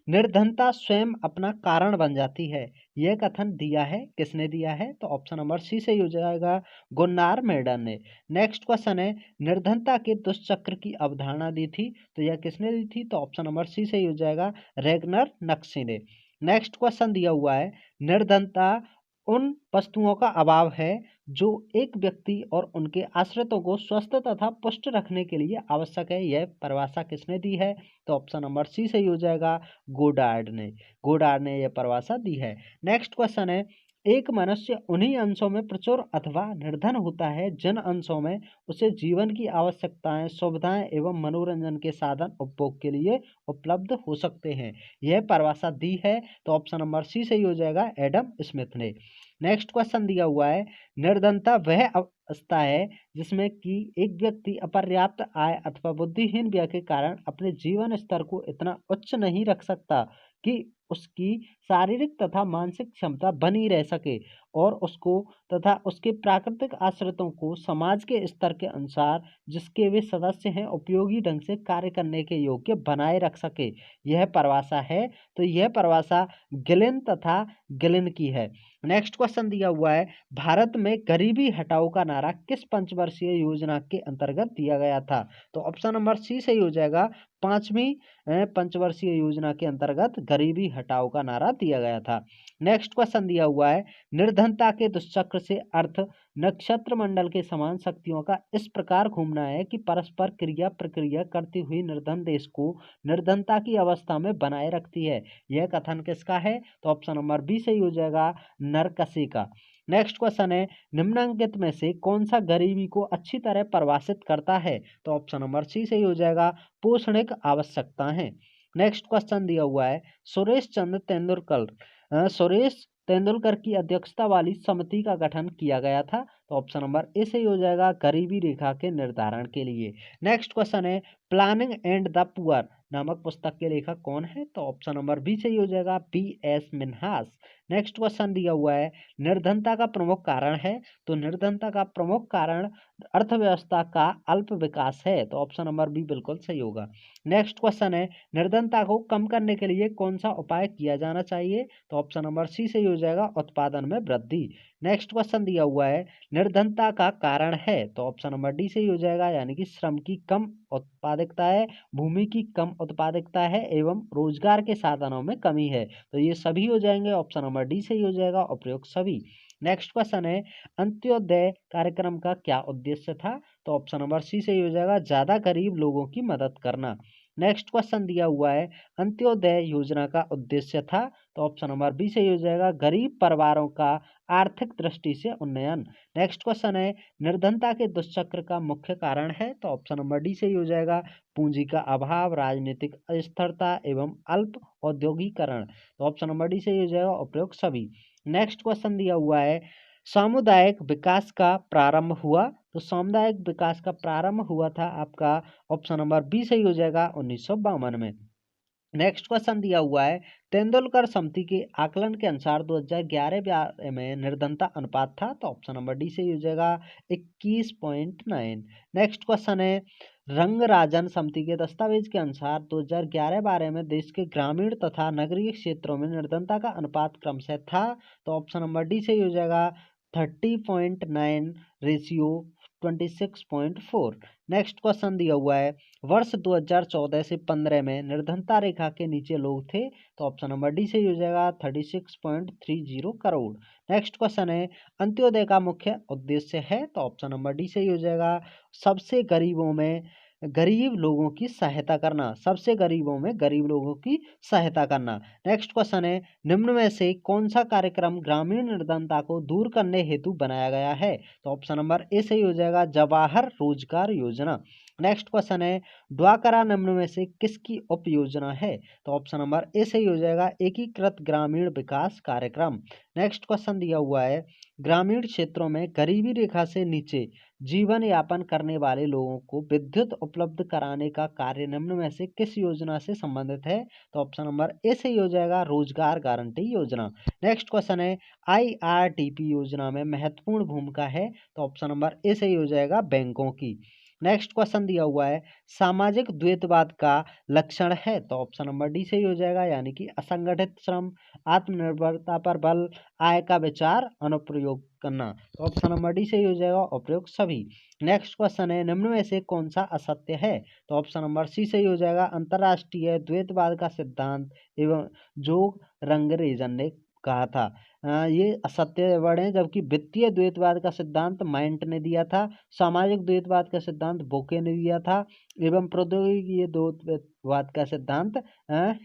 निर्धनता स्वयं अपना कारण बन जाती है, यह कथन दिया है, किसने दिया है? तो ऑप्शन नंबर सी सही हो जाएगा, गुन्नार मेडन ने। नेक्स्ट क्वेश्चन है, निर्धनता के दुष्चक्र की अवधारणा दी थी, तो यह किसने दी थी? तो ऑप्शन नंबर सी सही हो जाएगा, रेगनर नक्सी ने। नेक्स्ट क्वेश्चन दिया हुआ है, निर्धनता उन वस्तुओं का अभाव है जो एक व्यक्ति और उनके आश्रितों को स्वस्थ तथा पुष्ट रखने के लिए आवश्यक है, यह परिभाषा किसने दी है? तो ऑप्शन नंबर सी सही हो जाएगा, गोडार्ड ने। गोडार्ड ने यह परिभाषा दी है। नेक्स्ट क्वेश्चन है, एक मनुष्य उन्हीं अंशों में प्रचुर अथवा निर्धन होता है जिन अंशों में उसे जीवन की आवश्यकताएं, सुविधाएं एवं मनोरंजन के साधन उपभोग के लिए उपलब्ध हो सकते हैं। यह परिभाषा दी है तो ऑप्शन नंबर सी सही हो जाएगा, एडम स्मिथ ने। नेक्स्ट क्वेश्चन दिया हुआ है, निर्धनता वह अवस्था है जिसमें कि एक व्यक्ति अपर्याप्त आय अथवा बुद्धिहीन व्यय के कारण अपने जीवन स्तर को इतना उच्च नहीं रख सकता कि उसकी शारीरिक तथा मानसिक क्षमता बनी रह सके और उसको तथा उसके प्राकृतिक आश्रितों को समाज के स्तर के अनुसार जिसके वे सदस्य हैं उपयोगी ढंग से कार्य करने के योग्य बनाए रख सके। यह परिभाषा है, तो यह परिभाषा गिलिन तथा गिलिन की है। नेक्स्ट क्वेश्चन दिया हुआ है, भारत में गरीबी हटाओ का नारा किस पंचवर्षीय योजना के अंतर्गत दिया गया था? तो ऑप्शन नंबर सी सही हो जाएगा, पांचवी पंचवर्षीय योजना के अंतर्गत गरीबी हटाओ का नारा दिया गया था। नेक्स्ट क्वेश्चन दिया हुआ है, निर्धनता के दुष्चक्र से अर्थ नक्षत्र मंडल के समान शक्तियों का इस प्रकार घूमना है कि परस्पर क्रिया प्रक्रिया करती हुई निर्धन देश को निर्धनता की अवस्था में बनाए रखती है। यह कथन किसका है? तो ऑप्शन नंबर बी सही हो जाएगा, नरकसे का। नेक्स्ट क्वेश्चन है, निम्नलिखित में से कौन सा गरीबी को अच्छी तरह परिभाषित करता है? तो ऑप्शन नंबर सी सही हो जाएगा, पोषणिक आवश्यकता है। नेक्स्ट क्वेश्चन दिया हुआ है, सुरेश तेंदुलकर की अध्यक्षता वाली समिति का गठन किया गया था। तो ऑप्शन नंबर ए सही हो जाएगा, गरीबी रेखा के निर्धारण के लिए। नेक्स्ट क्वेश्चन है, प्लानिंग एंड द पुअर नामक पुस्तक के लेखक कौन है? तो ऑप्शन नंबर बी सही हो जाएगा, पी.एस. मिन्हास। नेक्स्ट क्वेश्चन दिया हुआ है, निर्धनता का प्रमुख कारण है? तो निर्धनता का प्रमुख कारण अर्थव्यवस्था का अल्प विकास है। तो ऑप्शन नंबर बी बिल्कुल सही होगा। नेक्स्ट क्वेश्चन है, निर्धनता को कम करने के लिए कौन सा उपाय किया जाना चाहिए? तो ऑप्शन नंबर सी सही हो जाएगा, उत्पादन में वृद्धि। नेक्स्ट क्वेश्चन दिया हुआ है, निर्धनता का कारण है? तो ऑप्शन नंबर डी सही हो जाएगा, यानी कि श्रम की कम उत्पादकता है, भूमि की कम उत्पादकता है एवं रोजगार के साधनों में कमी है। तो ये सभी हो जाएंगे, ऑप्शन नंबर डी सही हो जाएगा, उपयुक्त सभी। नेक्स्ट क्वेश्चन है, अंत्योदय कार्यक्रम का क्या उद्देश्य था? तो ऑप्शन नंबर सी सही हो जाएगा, ज्यादा गरीब लोगों की मदद करना। नेक्स्ट क्वेश्चन दिया हुआ है, अंत्योदय योजना का उद्देश्य था? तो ऑप्शन नंबर बी सही हो जाएगा, गरीब परिवारों का आर्थिक दृष्टि से उन्नयन। नेक्स्ट क्वेश्चन है, निर्धनता के दुष्चक्र का मुख्य कारण है? तो ऑप्शन नंबर डी सही हो जाएगा, पूंजी का अभाव, राजनीतिक अस्थिरता एवं अल्प औद्योगिकरण। तो ऑप्शन नंबर डी सही हो जाएगा, उपयुक्त सभी। नेक्स्ट क्वेश्चन दिया हुआ है, सामुदायिक विकास का प्रारंभ हुआ? तो सामुदायिक विकास का प्रारंभ हुआ था आपका ऑप्शन नंबर बी सही हो जाएगा, 1952 में। नेक्स्ट क्वेश्चन दिया हुआ है, तेंदुलकर समिति के आकलन के अनुसार 2011 में निर्धनता अनुपात था? तो ऑप्शन नंबर डी सही हो जाएगा, 21.9। नेक्स्ट क्वेश्चन है, रंगराजन समिति के दस्तावेज के अनुसार 2011-12 में देश के ग्रामीण तथा नगरीय क्षेत्रों में निर्धनता का अनुपात क्रमशः था? तो ऑप्शन नंबर डी सही हो जाएगा, 30.9 रेशियो 26.4। नेक्स्ट क्वेश्चन दिया हुआ है, वर्ष 2014 से 15 में निर्धनता रेखा के नीचे लोग थे? तो ऑप्शन नंबर डी सही हो जाएगा, 36.30 करोड़। नेक्स्ट क्वेश्चन है, अंत्योदय का मुख्य उद्देश्य है? तो ऑप्शन नंबर डी सही हो जाएगा, सबसे गरीबों में गरीब लोगों की सहायता करना, सबसे गरीबों में गरीब लोगों की सहायता करना। नेक्स्ट क्वेश्चन है, निम्न में से कौन सा कार्यक्रम ग्रामीण निर्धनता को दूर करने हेतु बनाया गया है? तो ऑप्शन नंबर ए सही हो जाएगा, जवाहर रोजगार योजना। नेक्स्ट क्वेश्चन है, ड्वाकरा निम्न में से किसकी उप योजना है? तो ऑप्शन नंबर ए सही हो जाएगा, एकीकृत ग्रामीण विकास कार्यक्रम। नेक्स्ट क्वेश्चन दिया हुआ है, ग्रामीण क्षेत्रों में गरीबी रेखा से नीचे जीवन यापन करने वाले लोगों को विद्युत उपलब्ध कराने का कार्य निम्न में से किस योजना से संबंधित है? तो ऑप्शन नंबर ए सही हो जाएगा, रोजगार गारंटी योजना। नेक्स्ट क्वेश्चन है, IRDP योजना में महत्वपूर्ण भूमिका है? तो ऑप्शन नंबर ए सही हो जाएगा, बैंकों की। नेक्स्ट क्वेश्चन दिया हुआ है, सामाजिक द्वैतवाद का लक्षण है? तो ऑप्शन नंबर डी सही हो जाएगा, यानी कि असंगठित श्रम, आत्मनिर्भरता पर बल, आय का विचार अनुप्रयोग करना। तो ऑप्शन नंबर डी सही हो जाएगा, उपयुक्त सभी। नेक्स्ट क्वेश्चन है, निम्न में से कौन सा असत्य है? तो ऑप्शन नंबर सी सही हो जाएगा, अंतरराष्ट्रीय द्वैतवाद का सिद्धांत एवं जो रंगरेजन ने कहा था, ये असत्य वर्ड है, जबकि वित्तीय द्वैतवाद का सिद्धांत माइंट ने दिया था, सामाजिक द्वैतवाद का सिद्धांत बोके ने दिया था एवं प्रौद्योगिकी द्वैतवाद का सिद्धांत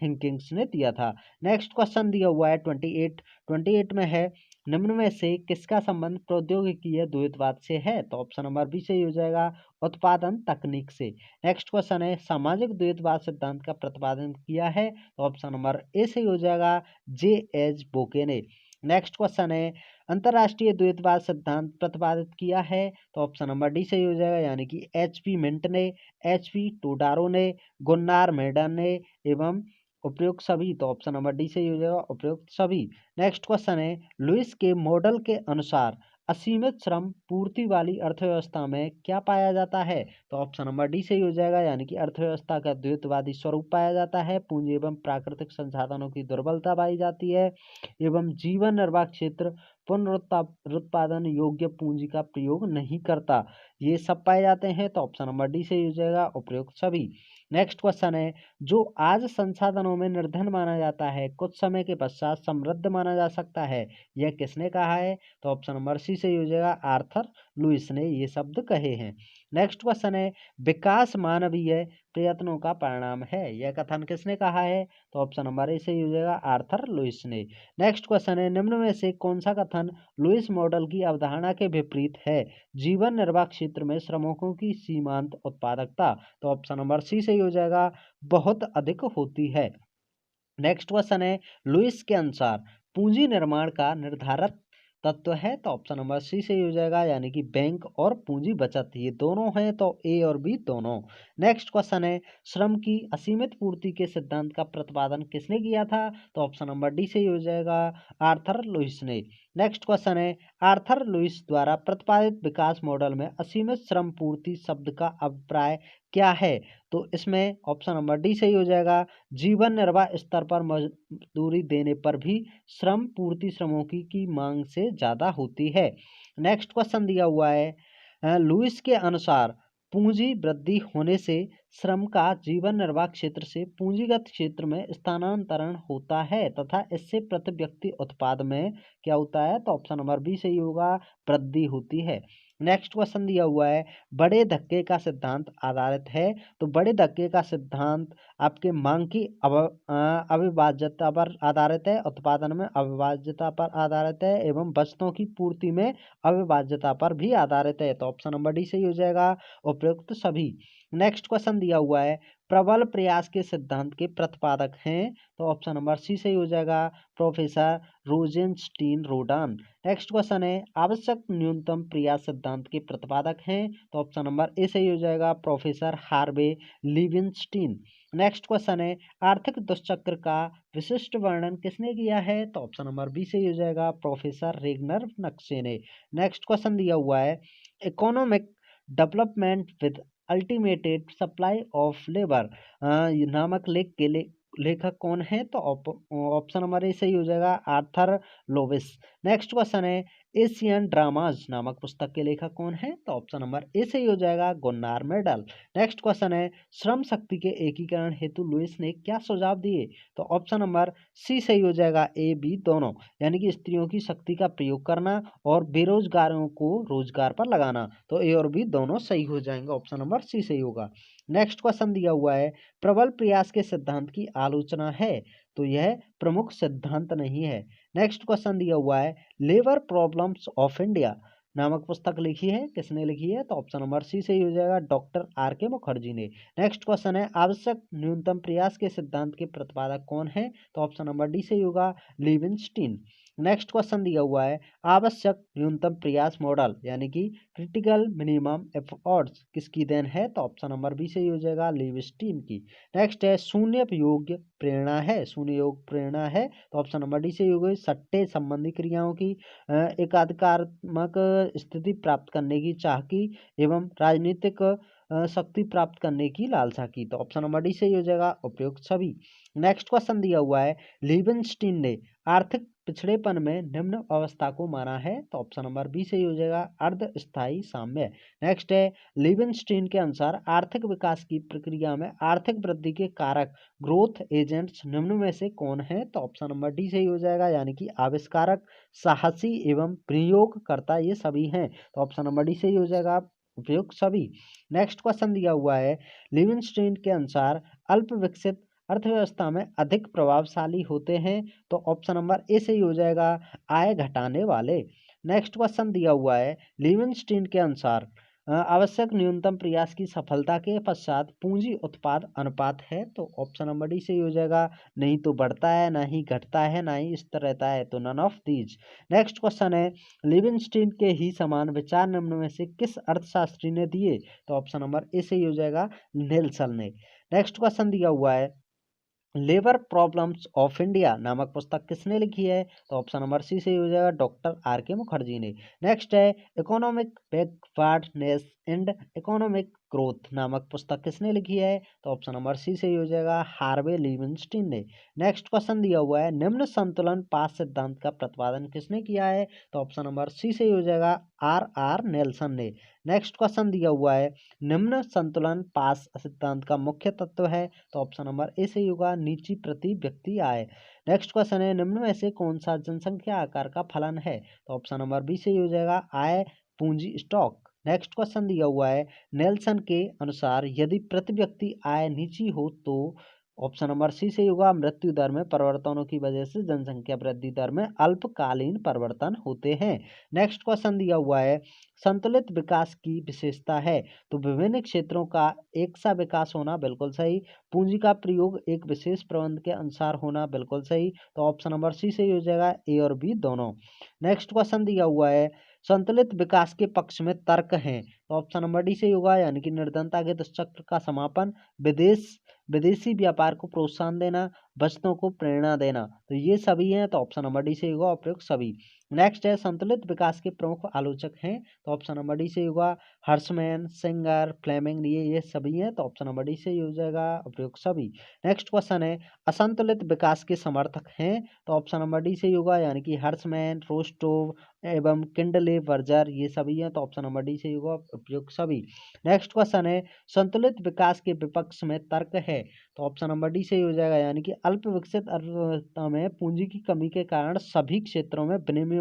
हिकिंग्स ने दिया था। नेक्स्ट क्वेश्चन दिया हुआ है 28 में है, निम्न में से किसका संबंध प्रौद्योगिकीय द्वैतवाद से है? तो ऑप्शन नंबर बी सही हो जाएगा, उत्पादन तकनीक से। नेक्स्ट क्वेश्चन है, सामाजिक द्वैतवाद सिद्धांत का प्रतिपादन किया है? तो ऑप्शन नंबर ए सही हो जाएगा, जे एच बोके ने। नेक्स्ट क्वेश्चन है, अंतरराष्ट्रीय द्वैतवाद सिद्धांत प्रतिपादित किया है? तो ऑप्शन नंबर डी सही हो जाएगा, यानी कि एच पी मिंट ने, एच पी टोडारो ने, गुन्नार मेडन ने एवं उपयुक्त सभी। तो ऑप्शन नंबर डी सही हो जाएगा, उपयुक्त सभी। नेक्स्ट क्वेश्चन है, लुईस के मॉडल के अनुसार असीमित श्रम पूर्ति वाली अर्थव्यवस्था में क्या पाया जाता है? तो ऑप्शन नंबर डी सही हो जाएगा, यानी कि अर्थव्यवस्था का द्वैतवादी स्वरूप पाया जाता है। पूंजी एवं प्राकृतिक संसाधनों की दुर्बलता पाई जाती है एवं जीवन निर्वाह क्षेत्र पुनरुत्पादन योग्य पूंजी का प्रयोग नहीं करता, ये सब पाए जाते हैं। तो ऑप्शन नंबर डी सही हो जाएगा, उपयुक्त सभी। नेक्स्ट क्वेश्चन है, जो आज संसाधनों में निर्धन माना जाता है कुछ समय के पश्चात समृद्ध माना जा सकता है, यह किसने कहा है? तो ऑप्शन नंबर सी सही हो जाएगा, आर्थर लुईस ने ये शब्द कहे हैं। नेक्स्ट क्वेश्चन है, विकास मानवीय प्रयत्नों का परिणाम है, यह कथन किसने कहा है? तो ऑप्शन नंबर ए सही हो जाएगा, आर्थर लुईस ने। नेक्स्ट क्वेश्चन है, निम्न में से कौन सा कथन लुईस मॉडल की अवधारणा के विपरीत है? जीवन निर्वाह क्षेत्र में श्रमिकों की सीमांत उत्पादकता। तो ऑप्शन नंबर सी सही हो जाएगा, बहुत अधिक होती है। नेक्स्ट क्वेश्चन है, लुईस के अनुसार पूंजी निर्माण का निर्धारक तत्व है? तो ऑप्शन नंबर सी सही हो जाएगा, यानी कि बैंक और पूंजी बचत, ये दोनों हैं, तो ए और बी दोनों। नेक्स्ट क्वेश्चन है, श्रम की असीमित पूर्ति के सिद्धांत का प्रतिपादन किसने किया था? तो ऑप्शन नंबर डी सही हो जाएगा, आर्थर लुईस ने। नेक्स्ट क्वेश्चन है, आर्थर लुईस द्वारा प्रतिपादित विकास मॉडल में असीमित श्रम पूर्ति शब्द का अभिप्राय क्या है? तो इसमें ऑप्शन नंबर डी सही हो जाएगा, जीवन निर्वाह स्तर पर मजदूरी देने पर भी श्रम पूर्ति श्रमिकों की मांग से ज़्यादा होती है। नेक्स्ट क्वेश्चन दिया हुआ है, लुईस के अनुसार पूंजी वृद्धि होने से श्रम का जीवन निर्वाह क्षेत्र से पूंजीगत क्षेत्र में स्थानांतरण होता है तथा इससे प्रति व्यक्ति उत्पाद में क्या होता है? तो ऑप्शन नंबर बी सही होगा, वृद्धि होती है। नेक्स्ट क्वेश्चन दिया हुआ है, बड़े धक्के का सिद्धांत आधारित है? तो बड़े धक्के का सिद्धांत आपके मांग की अविभाज्यता पर आधारित है, उत्पादन में अविभाज्यता पर आधारित है एवं वस्तुओं की पूर्ति में अविभाज्यता पर भी आधारित है। तो ऑप्शन नंबर डी सही हो जाएगा, उपयुक्त सभी। नेक्स्ट क्वेश्चन दिया हुआ है, प्रबल प्रयास के सिद्धांत के प्रतिपादक हैं? तो ऑप्शन नंबर सी सही हो जाएगा, प्रोफेसर रोजेनस्टीन रोडान। नेक्स्ट क्वेश्चन है, आवश्यक न्यूनतम प्रयास सिद्धांत के प्रतिपादक हैं? तो ऑप्शन नंबर ए सही हो जाएगा, प्रोफेसर हार्वे लिविंगस्टीन। नेक्स्ट क्वेश्चन है, आर्थिक दुष्चक्र का विशिष्ट वर्णन किसने किया है? तो ऑप्शन नंबर बी सही हो जाएगा, प्रोफेसर रेगनर नक्शे ने। नेक्स्ट क्वेश्चन दिया हुआ है, economic development with unlimited supply of labour नामक लेख के लेखक कौन है? तो ऑप्शन नंबर ए सही हो जाएगा, आर्थर लोविस। नेक्स्ट क्वेश्चन है, एशियन ड्रामाज नामक पुस्तक के लेखक कौन है? तो ऑप्शन नंबर ए सही हो जाएगा, गुन्नार मेडल। नेक्स्ट क्वेश्चन है, श्रम शक्ति के एकीकरण हेतु लुईस ने क्या सुझाव दिए? तो ऑप्शन नंबर सी सही हो जाएगा, ए बी दोनों, यानी कि स्त्रियों की शक्ति का प्रयोग करना और बेरोजगारों को रोजगार पर लगाना। तो ए और बी दोनों सही हो जाएंगे, ऑप्शन नंबर सी सही होगा। नेक्स्ट क्वेश्चन दिया हुआ है, प्रबल प्रयास के सिद्धांत की आलोचना है? तो यह प्रमुख सिद्धांत नहीं है। नेक्स्ट क्वेश्चन दिया हुआ है, लेबर प्रॉब्लम्स ऑफ इंडिया नामक पुस्तक लिखी है, किसने लिखी है? तो ऑप्शन नंबर सी सही हो जाएगा, डॉक्टर आर के मुखर्जी ने। नेक्स्ट क्वेश्चन है, आवश्यक न्यूनतम प्रयास के सिद्धांत के प्रतिपादक कौन है? तो ऑप्शन नंबर डी सही होगा, लिविंगस्टीन। नेक्स्ट क्वेश्चन दिया हुआ है, आवश्यक न्यूनतम प्रयास मॉडल यानी कि क्रिटिकल मिनिमम एफर्ट्स किसकी देन है? तो ऑप्शन नंबर बी सही हो जाएगा, लिविंगस्टीन की। नेक्स्ट है, शून्य योग प्रेरणा है, शून्य योग प्रेरणा है, तो ऑप्शन नंबर डी सही होगी, सट्टे संबंधी क्रियाओं की एकाधिकारत्मक स्थिति प्राप्त करने की चाह की एवं राजनीतिक शक्ति प्राप्त करने की लालसा की। तो ऑप्शन नंबर डी सही हो जाएगा, उपयुक्त सभी। नेक्स्ट क्वेश्चन दिया हुआ है, लिविंगस्टीन ने आर्थिक पिछड़ेपन में निम्न अवस्था को माना है? तो ऑप्शन नंबर बी सही हो जाएगा, अर्ध स्थायी साम्य। नेक्स्ट है, लिविंगस्टीन के अनुसार आर्थिक विकास की प्रक्रिया में आर्थिक वृद्धि के कारक ग्रोथ एजेंट्स निम्न में से कौन है? तो ऑप्शन नंबर डी सही हो जाएगा, यानी कि आविष्कारक, साहसी एवं प्रयोगकर्ता ये सभी हैं। तो ऑप्शन नंबर डी सही हो जाएगा, उपयुक्त सभी। नेक्स्ट क्वेश्चन दिया हुआ है, लिविंगस्टीन के अनुसार अल्प विकसित अर्थव्यवस्था में अधिक प्रभावशाली होते हैं? तो ऑप्शन नंबर ए सही हो जाएगा, आय घटाने वाले। नेक्स्ट क्वेश्चन दिया हुआ है, लिविंगस्टीन के अनुसार आवश्यक न्यूनतम प्रयास की सफलता के पश्चात पूंजी उत्पाद अनुपात है? तो ऑप्शन नंबर डी सही हो जाएगा, नहीं तो बढ़ता है, ना ही घटता है, ना ही स्थिर रहता है, तो none of these. Next question है, लिविंगस्टीन के ही समान विचार निम्न में से किस अर्थशास्त्री ने दिए? तो ऑप्शन नंबर ए सही हो जाएगा, नेल्सन ने। नेक्स्ट क्वेश्चन दिया हुआ है, लेबर प्रॉब्लम्स ऑफ इंडिया नामक पुस्तक किसने लिखी है? तो ऑप्शन नंबर सी से हो जाएगा, डॉक्टर आर के मुखर्जी ने। नेक्स्ट है, economic backwardness and economic growth नामक पुस्तक किसने लिखी है? तो ऑप्शन नंबर सी से हो जाएगा, हार्वे लिविंगस्टीन ने। नेक्स्ट क्वेश्चन दिया हुआ है, निम्न संतुलन पास सिद्धांत का प्रतिपादन किसने किया है? तो ऑप्शन नंबर सी से हो जाएगा, आर आर नेल्सन ने। नेक्स्ट क्वेश्चन दिया हुआ है, निम्न संतुलन पास सिद्धांत का मुख्य तत्व है? तो ऑप्शन नंबर ए सही होगा, नीची प्रति व्यक्ति आय। नेक्स्ट क्वेश्चन है, निम्न में से कौन सा जनसंख्या आकार का फलन है? तो ऑप्शन नंबर बी सही हो जाएगा, आय पूंजी स्टॉक। नेक्स्ट क्वेश्चन दिया हुआ है, नेल्सन के अनुसार यदि प्रति व्यक्ति आय नीची हो तो ऑप्शन नंबर सी से होगा, मृत्यु दर में परिवर्तनों की वजह से जनसंख्या वृद्धि दर में अल्पकालीन परिवर्तन होते हैं। नेक्स्ट क्वेश्चन दिया हुआ है, संतुलित विकास की विशेषता है? तो विभिन्न क्षेत्रों का एक सा विकास होना, बिल्कुल सही। पूंजी का प्रयोग एक विशेष प्रबंध के अनुसार होना, बिल्कुल सही। तो ऑप्शन नंबर सी सही हो जाएगा, ए और बी दोनों। नेक्स्ट क्वेश्चन दिया हुआ है, संतुलित विकास के पक्ष में तर्क हैं? तो ऑप्शन नंबर डी सही होगा, यानी कि निर्धनता के दुष्चक्र का समापन, विदेशी व्यापार को प्रोत्साहन देना, बचतों को प्रेरणा देना, तो ये सभी हैं। तो ऑप्शन नंबर डी से होगा, उपयुक्त सभी। नेक्स्ट है, संतुलित विकास के प्रमुख आलोचक हैं? तो ऑप्शन नंबर डी से होगा, हर्षमैन, सिंगर, फ्लेमिंग, ये सभी हैं। तो ऑप्शन नंबर डी से हो जाएगा, उपयुक्त सभी। नेक्स्ट क्वेश्चन है, असंतुलित विकास के समर्थक हैं? तो ऑप्शन नंबर डी से होगा, यानी कि हर्षमैन, रोस्टोव एवं किंडले वर्जर, ये सभी हैं। तो ऑप्शन नंबर डी से होगा, उपयुक्त सभी। नेक्स्ट क्वेश्चन है, संतुलित विकास के विपक्ष में तर्क है? तो ऑप्शन नंबर डी सही हो जाएगा, यानी कि अल्प विकसित अर्थव्यवस्था में पूंजी की कमी के कारण सभी क्षेत्रों में विनियोग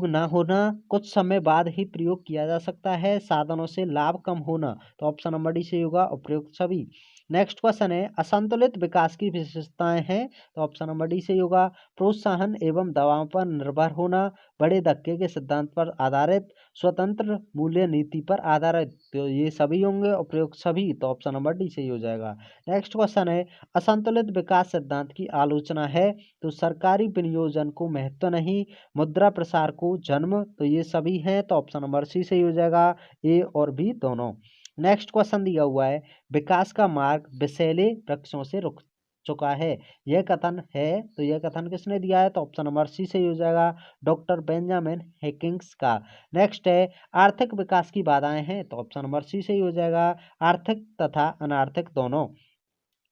ना होना, कुछ समय बाद ही प्रयोग किया जा सकता है, साधनों से लाभ कम होना। तो ऑप्शन नंबर डी सही होगा, उपयुक्त सभी। नेक्स्ट क्वेश्चन है, असंतुलित विकास की विशेषताएं हैं? तो ऑप्शन नंबर डी सही होगा, प्रोत्साहन एवं दबाव पर निर्भर होना, बड़े धक्के के सिद्धांत पर आधारित, स्वतंत्र मूल्य नीति पर आधारित, तो ये सभी होंगे, उपयुक्त सभी। तो ऑप्शन नंबर डी सही हो जाएगा। नेक्स्ट क्वेश्चन है, असंतुलित विकास सिद्धांत की आलोचना है? तो सरकारी विनियोजन को महत्व नहीं, मुद्रा प्रसार को जन्म, तो ये सभी हैं। तो ऑप्शन नंबर सी सही हो जाएगा, ए और बी दोनों। नेक्स्ट क्वेश्चन दिया हुआ है, विकास का मार्ग विषैले वृक्षों से रुक चुका है, यह कथन है? तो यह कथन किसने दिया है? तो ऑप्शन नंबर सी सही हो जाएगा, डॉक्टर बेंजामिन हेकिंग्स का। नेक्स्ट है, आर्थिक विकास की बाधाएं हैं? तो ऑप्शन नंबर सी सही हो जाएगा, आर्थिक तथा अनार्थिक दोनों।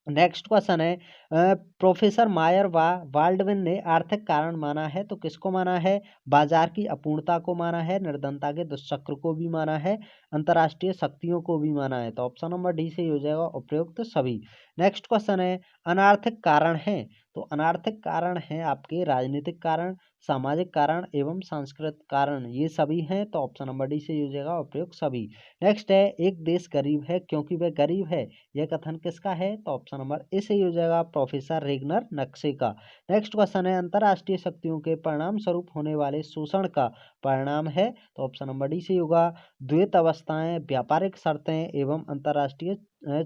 नेक्स्ट क्वेश्चन है, प्रोफेसर मायर व बाल्डविन ने आर्थिक कारण माना है? तो किसको माना है? बाजार की अपूर्णता को माना है, निर्धनता के दुष्चक्र को भी माना है, अंतर्राष्ट्रीय शक्तियों को भी माना है। तो ऑप्शन नंबर डी से हो जाएगा, उपयुक्त सभी। नेक्स्ट क्वेश्चन है, अनार्थिक कारण है? तो अनार्थिक कारण है आपके राजनीतिक कारण, सामाजिक कारण एवं सांस्कृतिक कारण, ये सभी हैं। तो ऑप्शन नंबर डी से हो जाएगा, उपयुक्त सभी। नेक्स्ट है, एक देश गरीब है क्योंकि वह गरीब है, यह कथन किसका है? तो ऑप्शन नंबर ए सही हो जाएगा, प्रोफेसर रेगनर नक्शे का। नेक्स्ट क्वेश्चन है, अंतर्राष्ट्रीय शक्तियों के परिणाम स्वरूप होने वाले शोषण का परिणाम है? तो ऑप्शन नंबर डी सही होगा, द्वैत अवस्थाएं, व्यापारिक शर्तें एवं अंतर्राष्ट्रीय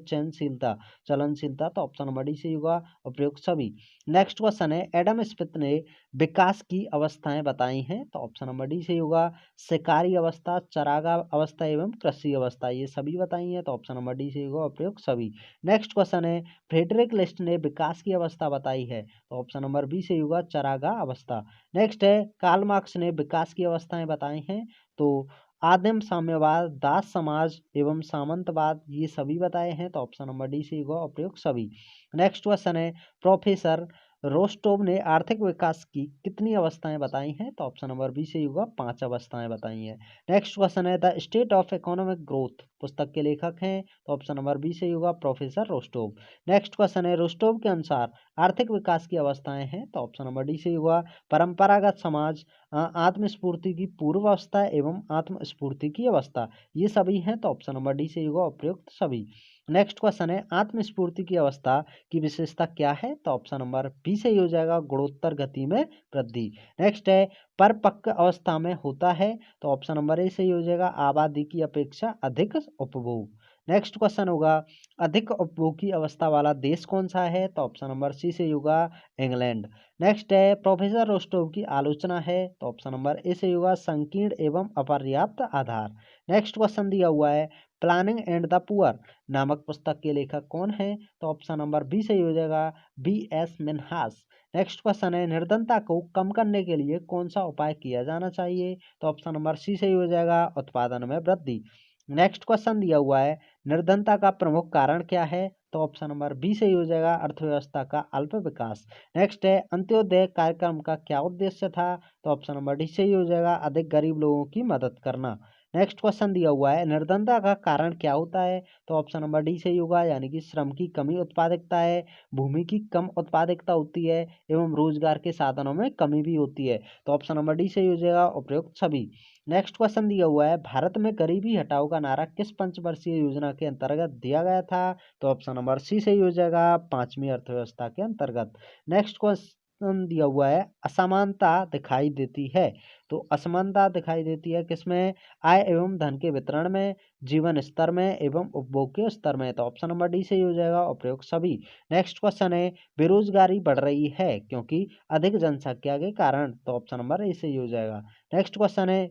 चलनशीलता। तो ऑप्शन नंबर डी सही होगा, उपयुक्त सभी। नेक्स्ट क्वेश्चन है, एडम स्मिथ ने विकास की अवस्थाएं बताई हैं? तो ऑप्शन नंबर डी सही होगा, शिकारी अवस्था, चरागाह अवस्था एवं कृषि अवस्था, ये सभी बताई हैं। तो ऑप्शन नंबर डी सही होगा, उपयुक्त सभी। नेक्स्ट क्वेश्चन है, फ्रेडरिक लिस्ट ने विकास की अवस्था बताई है? तो ऑप्शन नंबर बी सही होगा, चरागाह अवस्था। नेक्स्ट है, कार्ल मार्क्स ने विकास की अवस्थाएं बताई हैं? तो आदिम साम्यवाद, दास समाज एवं सामंतवाद, ये सभी बताए हैं। तो ऑप्शन नंबर डी सही होगा, उपयुक्त सभी। नेक्स्ट क्वेश्चन है, प्रोफेसर रोस्टोव ने आर्थिक विकास की कितनी अवस्थाएं बताई हैं? तो ऑप्शन नंबर बी सही होगा, 5 अवस्थाएं बताई हैं। नेक्स्ट क्वेश्चन है, the state of economic growth पुस्तक के लेखक हैं? तो ऑप्शन नंबर बी सही होगा, प्रोफेसर रोस्टोव। नेक्स्ट क्वेश्चन है, रोस्टोव के अनुसार आर्थिक विकास की अवस्थाएं हैं? तो ऑप्शन नंबर डी सही होगा, परंपरागत समाज, आत्मस्फूर्ति की पूर्व अवस्था एवं आत्मस्फूर्ति की अवस्था, ये सभी हैं। तो ऑप्शन नंबर डी सही होगा, उपयुक्त सभी। नेक्स्ट क्वेश्चन है आत्मस्फूर्ति की अवस्था की विशेषता क्या है? तो ऑप्शन नंबर बी सही हो जाएगा, गुणोत्तर गति में वृद्धि। नेक्स्ट है परिपक्व अवस्था में होता है, तो ऑप्शन नंबर ए सही हो जाएगा, आबादी की अपेक्षा अधिक उपभोग। नेक्स्ट क्वेश्चन होगा अधिक उपभोग की अवस्था वाला देश कौन सा है? तो ऑप्शन नंबर सी सही होगा, इंग्लैंड। नेक्स्ट है प्रोफेसर रोस्टोव की आलोचना है, तो ऑप्शन नंबर ए सही होगा, संकीर्ण एवं अपर्याप्त आधार। नेक्स्ट क्वेश्चन दिया हुआ है प्लानिंग एंड द पुअर नामक पुस्तक के लेखक कौन है? तो ऑप्शन नंबर बी सही हो जाएगा, B S Minhas. Next question है निर्धनता को कम करने के लिए कौन सा उपाय किया जाना चाहिए? तो ऑप्शन नंबर सी सही हो जाएगा, उत्पादन में वृद्धि। नेक्स्ट क्वेश्चन दिया हुआ है निर्धनता का प्रमुख कारण क्या है? तो ऑप्शन नंबर बी सही हो जाएगा, अर्थव्यवस्था का अल्प विकास। नेक्स्ट है अंत्योदय कार्यक्रम का क्या उद्देश्य था? तो ऑप्शन नंबर डी सही हो जाएगा, अधिक गरीब लोगों की मदद करना। नेक्स्ट क्वेश्चन दिया हुआ है निर्धनता का कारण क्या होता है? तो ऑप्शन नंबर डी सही होगा, यानी कि श्रम की कमी उत्पादकता है, भूमि की कम उत्पादकता होती है एवं रोजगार के साधनों में कमी भी होती है। तो ऑप्शन नंबर डी सही हो जाएगा, उपयुक्त सभी। नेक्स्ट क्वेश्चन दिया हुआ है भारत में गरीबी हटाओ का नारा किस पंचवर्षीय योजना के अंतर्गत दिया गया था? तो ऑप्शन नंबर सी सही हो जाएगा, पांचवी अर्थव्यवस्था के अंतर्गत। नेक्स्ट क्वेश्चन दिया हुआ है असमानता दिखाई देती है, तो असमानता दिखाई देती है किसमें? आय एवं धन के वितरण में, जीवन स्तर में एवं उपभोग के स्तर में। तो ऑप्शन नंबर डी सही हो जाएगा, उपयुक्त सभी। नेक्स्ट क्वेश्चन है बेरोजगारी बढ़ रही है क्योंकि अधिक जनसंख्या के कारण, तो ऑप्शन नंबर ए सही हो जाएगा। नेक्स्ट क्वेश्चन है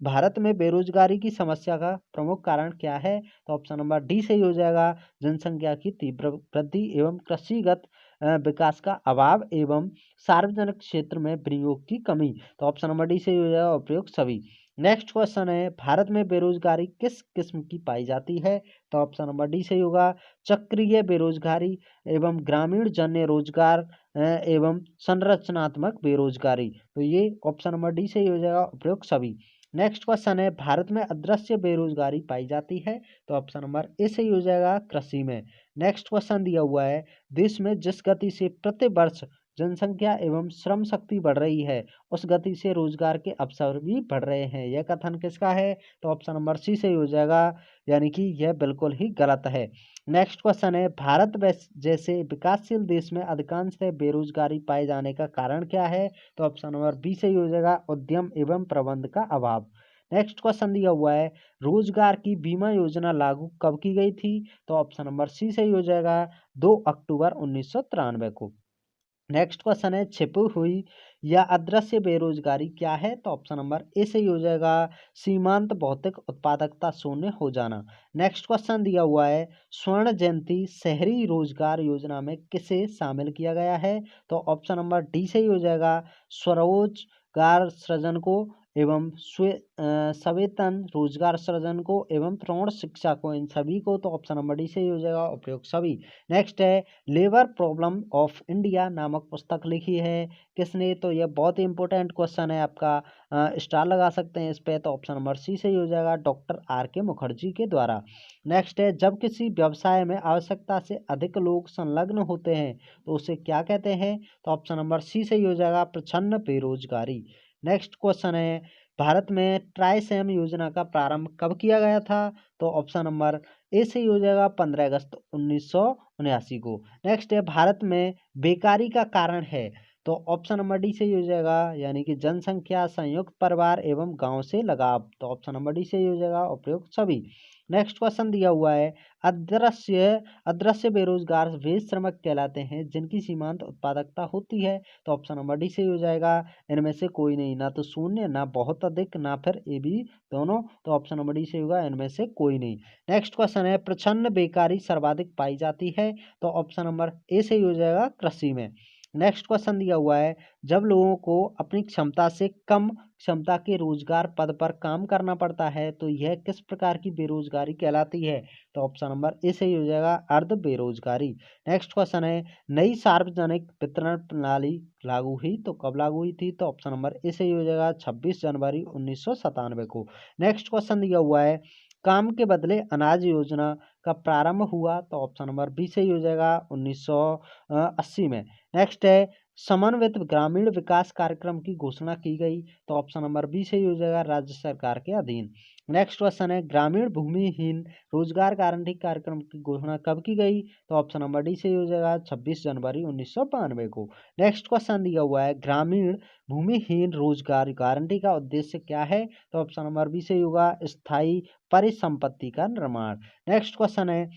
भारत में बेरोजगारी की समस्या का प्रमुख कारण क्या है? तो ऑप्शन नंबर डी सही हो जाएगा, जनसंख्या की तीव्र वृद्धि एवं कृषिगत विकास का अभाव एवं सार्वजनिक क्षेत्र में विनियोग की कमी। तो ऑप्शन नंबर डी सही हो जाएगा, उपयुक्त सभी। नेक्स्ट क्वेश्चन है भारत में बेरोजगारी किस किस्म की पाई जाती है? तो ऑप्शन नंबर डी सही होगा, चक्रीय बेरोजगारी एवं ग्रामीण जन्य रोजगार एवं संरचनात्मक बेरोजगारी। तो ये ऑप्शन नंबर डी सही हो जाएगा, उपयुक्त सभी। नेक्स्ट क्वेश्चन है भारत में अदृश्य बेरोजगारी पाई जाती है, तो ऑप्शन नंबर ए सही हो जाएगा, कृषि में। नेक्स्ट क्वेश्चन दिया हुआ है देश में जिस गति से प्रति वर्ष जनसंख्या एवं श्रम शक्ति बढ़ रही है उस गति से रोजगार के अवसर भी बढ़ रहे हैं, यह कथन किसका है? तो ऑप्शन नंबर सी सही हो जाएगा, यानी कि यह बिल्कुल ही गलत है। नेक्स्ट क्वेश्चन है भारत जैसे विकासशील देश में अधिकांश बेरोजगारी पाए जाने का कारण क्या है? तो ऑप्शन नंबर बी सही हो जाएगा, उद्यम एवं प्रबंध का अभाव। नेक्स्ट क्वेश्चन दिया हुआ है रोजगार की बीमा योजना लागू कब की गई थी? तो ऑप्शन नंबर सी सही हो जाएगा, 2 अक्टूबर 1993 को। नेक्स्ट क्वेश्चन है छिपी हुई या अदृश्य बेरोजगारी क्या है? तो ऑप्शन नंबर ए सही हो जाएगा, सीमांत भौतिक उत्पादकता शून्य हो जाना। नेक्स्ट क्वेश्चन दिया हुआ है स्वर्ण जयंती शहरी रोजगार योजना में किसे शामिल किया गया है? तो ऑप्शन नंबर डी सही हो जाएगा, स्वरोजगार सृजन को एवं सवेतन रोजगार सृजन को एवं प्रौढ़ शिक्षा को, इन सभी को। तो ऑप्शन नंबर डी सही हो जाएगा, उपयुक्त सभी। नेक्स्ट है लेबर प्रॉब्लम ऑफ इंडिया नामक पुस्तक लिखी है किसने? तो यह बहुत ही इंपॉर्टेंट क्वेश्चन है आपका, स्टार लगा सकते हैं इस पे। तो ऑप्शन नंबर सी सही हो जाएगा, डॉक्टर आर के मुखर्जी के द्वारा। नेक्स्ट है जब किसी व्यवसाय में आवश्यकता से अधिक लोग संलग्न होते हैं तो उसे क्या कहते हैं? तो ऑप्शन नंबर सी सही हो जाएगा, प्रच्छन्न बेरोजगारी। नेक्स्ट क्वेश्चन है भारत में ट्राइसेम योजना का प्रारंभ कब किया गया था? तो ऑप्शन नंबर ए सही हो जाएगा, 15 अगस्त 1979 को। नेक्स्ट है भारत में बेकारी का कारण है, तो ऑप्शन नंबर डी सही हो जाएगा, यानी कि जनसंख्या, संयुक्त परिवार एवं गांव से लगाव। तो ऑप्शन नंबर डी सही हो जाएगा, उपयुक्त सभी। नेक्स्ट क्वेश्चन दिया हुआ है अदृश्य अदृश्य बेरोजगार वे श्रमिक कहलाते हैं जिनकी सीमांत उत्पादकता होती है। तो ऑप्शन नंबर डी सही हो जाएगा, इनमें से कोई नहीं, ना तो शून्य, ना बहुत अधिक, ना फिर ए बी दोनों। तो ऑप्शन नंबर डी सही होगा, इनमें से कोई नहीं। नेक्स्ट क्वेश्चन है प्रच्छन्न बेकारी सर्वाधिक पाई जाती है, तो ऑप्शन नंबर ए सही हो जाएगा, कृषि में। नेक्स्ट क्वेश्चन दिया हुआ है जब लोगों को अपनी क्षमता से कम क्षमता के रोजगार पद पर काम करना पड़ता है तो यह किस प्रकार की बेरोजगारी कहलाती है? तो ऑप्शन नंबर ए सही हो जाएगा, अर्ध बेरोजगारी। नेक्स्ट क्वेश्चन है नई सार्वजनिक वितरण प्रणाली लागू हुई तो कब लागू हुई थी? तो ऑप्शन नंबर ए सही हो जाएगा, 26 जनवरी 1997 को। नेक्स्ट क्वेश्चन दिया हुआ है काम के बदले अनाज योजना का प्रारंभ हुआ, तो ऑप्शन नंबर बी सही हो जाएगा, 1980 में। नेक्स्ट है समन्वित ग्रामीण विकास कार्यक्रम की घोषणा की गई? तो ऑप्शन नंबर बी सही हो जाएगा, राज्य सरकार के अधीन। नेक्स्ट क्वेश्चन है, ग्रामीण भूमिहीन रोजगार गारंटी कार्यक्रम की घोषणा कब की गई? तो ऑप्शन नंबर डी सही हो जाएगा, 26 जनवरी 1992 को। नेक्स्ट क्वेश्चन दिया हुआ है, ग्रामीण भूमिहीन रोजगार गारंटी का उद्देश्य क्या है? तो ऑप्शन नंबर बी सही होगा, स्थायी परिसंपत्ति का निर्माण। नेक्स्ट क्वेश्चन है,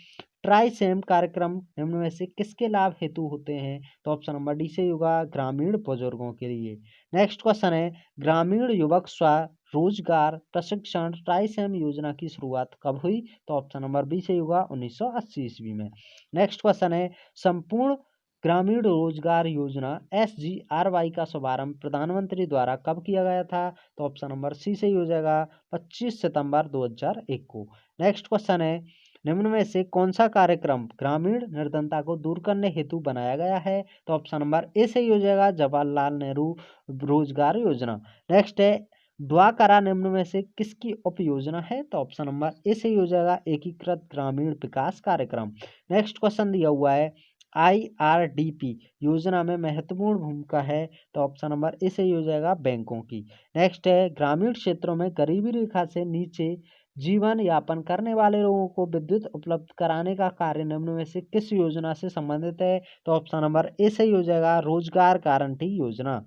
ट्राइसेम कार्यक्रम निम्न में से किसके लाभ हेतु होते हैं? तो ऑप्शन नंबर डी से होगा, ग्रामीण बुजुर्गों के लिए। नेक्स्ट क्वेश्चन है, ग्रामीण युवक स्वरोजगार प्रशिक्षण ट्राइसेम योजना की शुरुआत कब हुई? तो ऑप्शन नंबर बी से होगा, 1980 ईस्वी में। नेक्स्ट क्वेश्चन है, संपूर्ण ग्रामीण रोजगार योजना SGRY का शुभारंभ प्रधानमंत्री द्वारा कब किया गया था? तो ऑप्शन नंबर सी से हो जाएगा, 25 सितंबर 2001 को। नेक्स्ट क्वेश्चन है, निम्न में से कौन सा कार्यक्रम ग्रामीण निर्धनता को दूर करने हेतु बनाया गया है? तो ऑप्शन नंबर ए सही हो जाएगा, जवाहरलाल नेहरू रोजगार योजना। नेक्स्ट है, ड्वाकरा निम्न में से किसकी उपयोजना है? तो ऑप्शन नंबर ए सही हो जाएगा, एकीकृत ग्रामीण विकास कार्यक्रम। नेक्स्ट क्वेश्चन दिया हुआ है, IRDP योजना में महत्वपूर्ण भूमिका है? तो ऑप्शन नंबर ए सही हो जाएगा, बैंकों की। नेक्स्ट है, ग्रामीण क्षेत्रों में गरीबी रेखा से नीचे जीवन यापन करने वाले लोगों को विद्युत उपलब्ध कराने का कार्य निम्न में से किस योजना से संबंधित है? तो ऑप्शन नंबर ए सही हो जाएगा, रोजगार गारंटी योजना।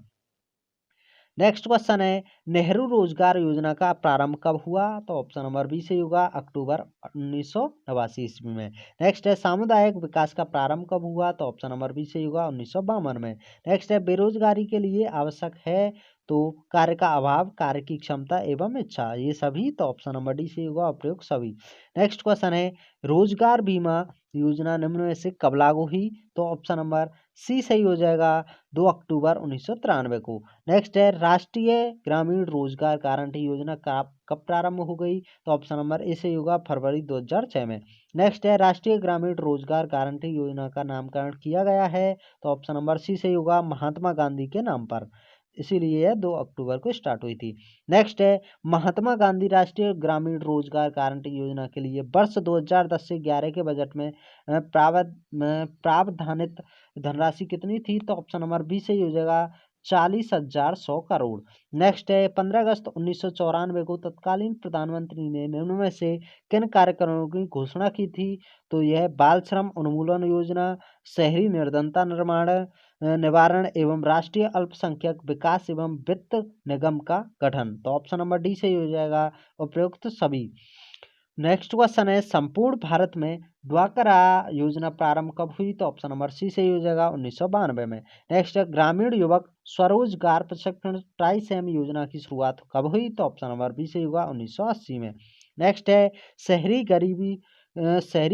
नेक्स्ट क्वेश्चन है, नेहरू रोजगार योजना का प्रारंभ कब हुआ? तो ऑप्शन नंबर बी से होगा, अक्टूबर 1989 ईस्वी में। नेक्स्ट है, सामुदायिक विकास का प्रारंभ कब हुआ? तो ऑप्शन नंबर बी से होगा, 1952 में। नेक्स्ट है, बेरोजगारी के लिए आवश्यक है तो कार्य का अभाव, कार्य की क्षमता एवं इच्छा, ये सभी। तो ऑप्शन नंबर डी से होगा, उपयुक्त सभी। नेक्स्ट क्वेश्चन है, रोजगार बीमा योजना निम्न में से कब लागू हुई? तो ऑप्शन नंबर सी सही हो जाएगा, 2 अक्टूबर 1993 को। नेक्स्ट है, राष्ट्रीय ग्रामीण रोजगार गारंटी योजना कब प्रारंभ हो गई? तो ऑप्शन नंबर ए सही होगा, फरवरी 2006 में। नेक्स्ट है, राष्ट्रीय ग्रामीण रोजगार गारंटी योजना का नामकरण किया गया है? तो ऑप्शन नंबर सी सही होगा, महात्मा गांधी के नाम पर, इसीलिए यह 2 अक्टूबर को स्टार्ट हुई थी। नेक्स्ट है, महात्मा गांधी राष्ट्रीय ग्रामीण रोजगार गारंटी योजना के लिए वर्ष 2010 से 11 के बजट में प्रावधानित धनराशि कितनी थी? तो ऑप्शन नंबर बी सही हो जाएगा, 40,100 करोड़। नेक्स्ट है, 15 अगस्त 1994 को तत्कालीन प्रधानमंत्री ने निम्न में से किन कार्यक्रमों की घोषणा की थी? तो यह बाल श्रम उन्मूलन योजना, शहरी निर्धनता निवारण एवं राष्ट्रीय अल्पसंख्यक विकास एवं वित्त निगम का गठन। तो ऑप्शन नंबर डी सही हो जाएगा, उपयुक्त सभी। नेक्स्ट क्वेश्चन है, संपूर्ण भारत में ड्वाकरा योजना प्रारंभ कब हुई? तो ऑप्शन नंबर सी सही हो जाएगा, 1992 में। नेक्स्ट है, ग्रामीण युवक स्वरोजगार प्रशिक्षण ट्राइसेम योजना की शुरुआत कब हुई? तो ऑप्शन नंबर बी सही होगा, 1980 में। नेक्स्ट है, शहरी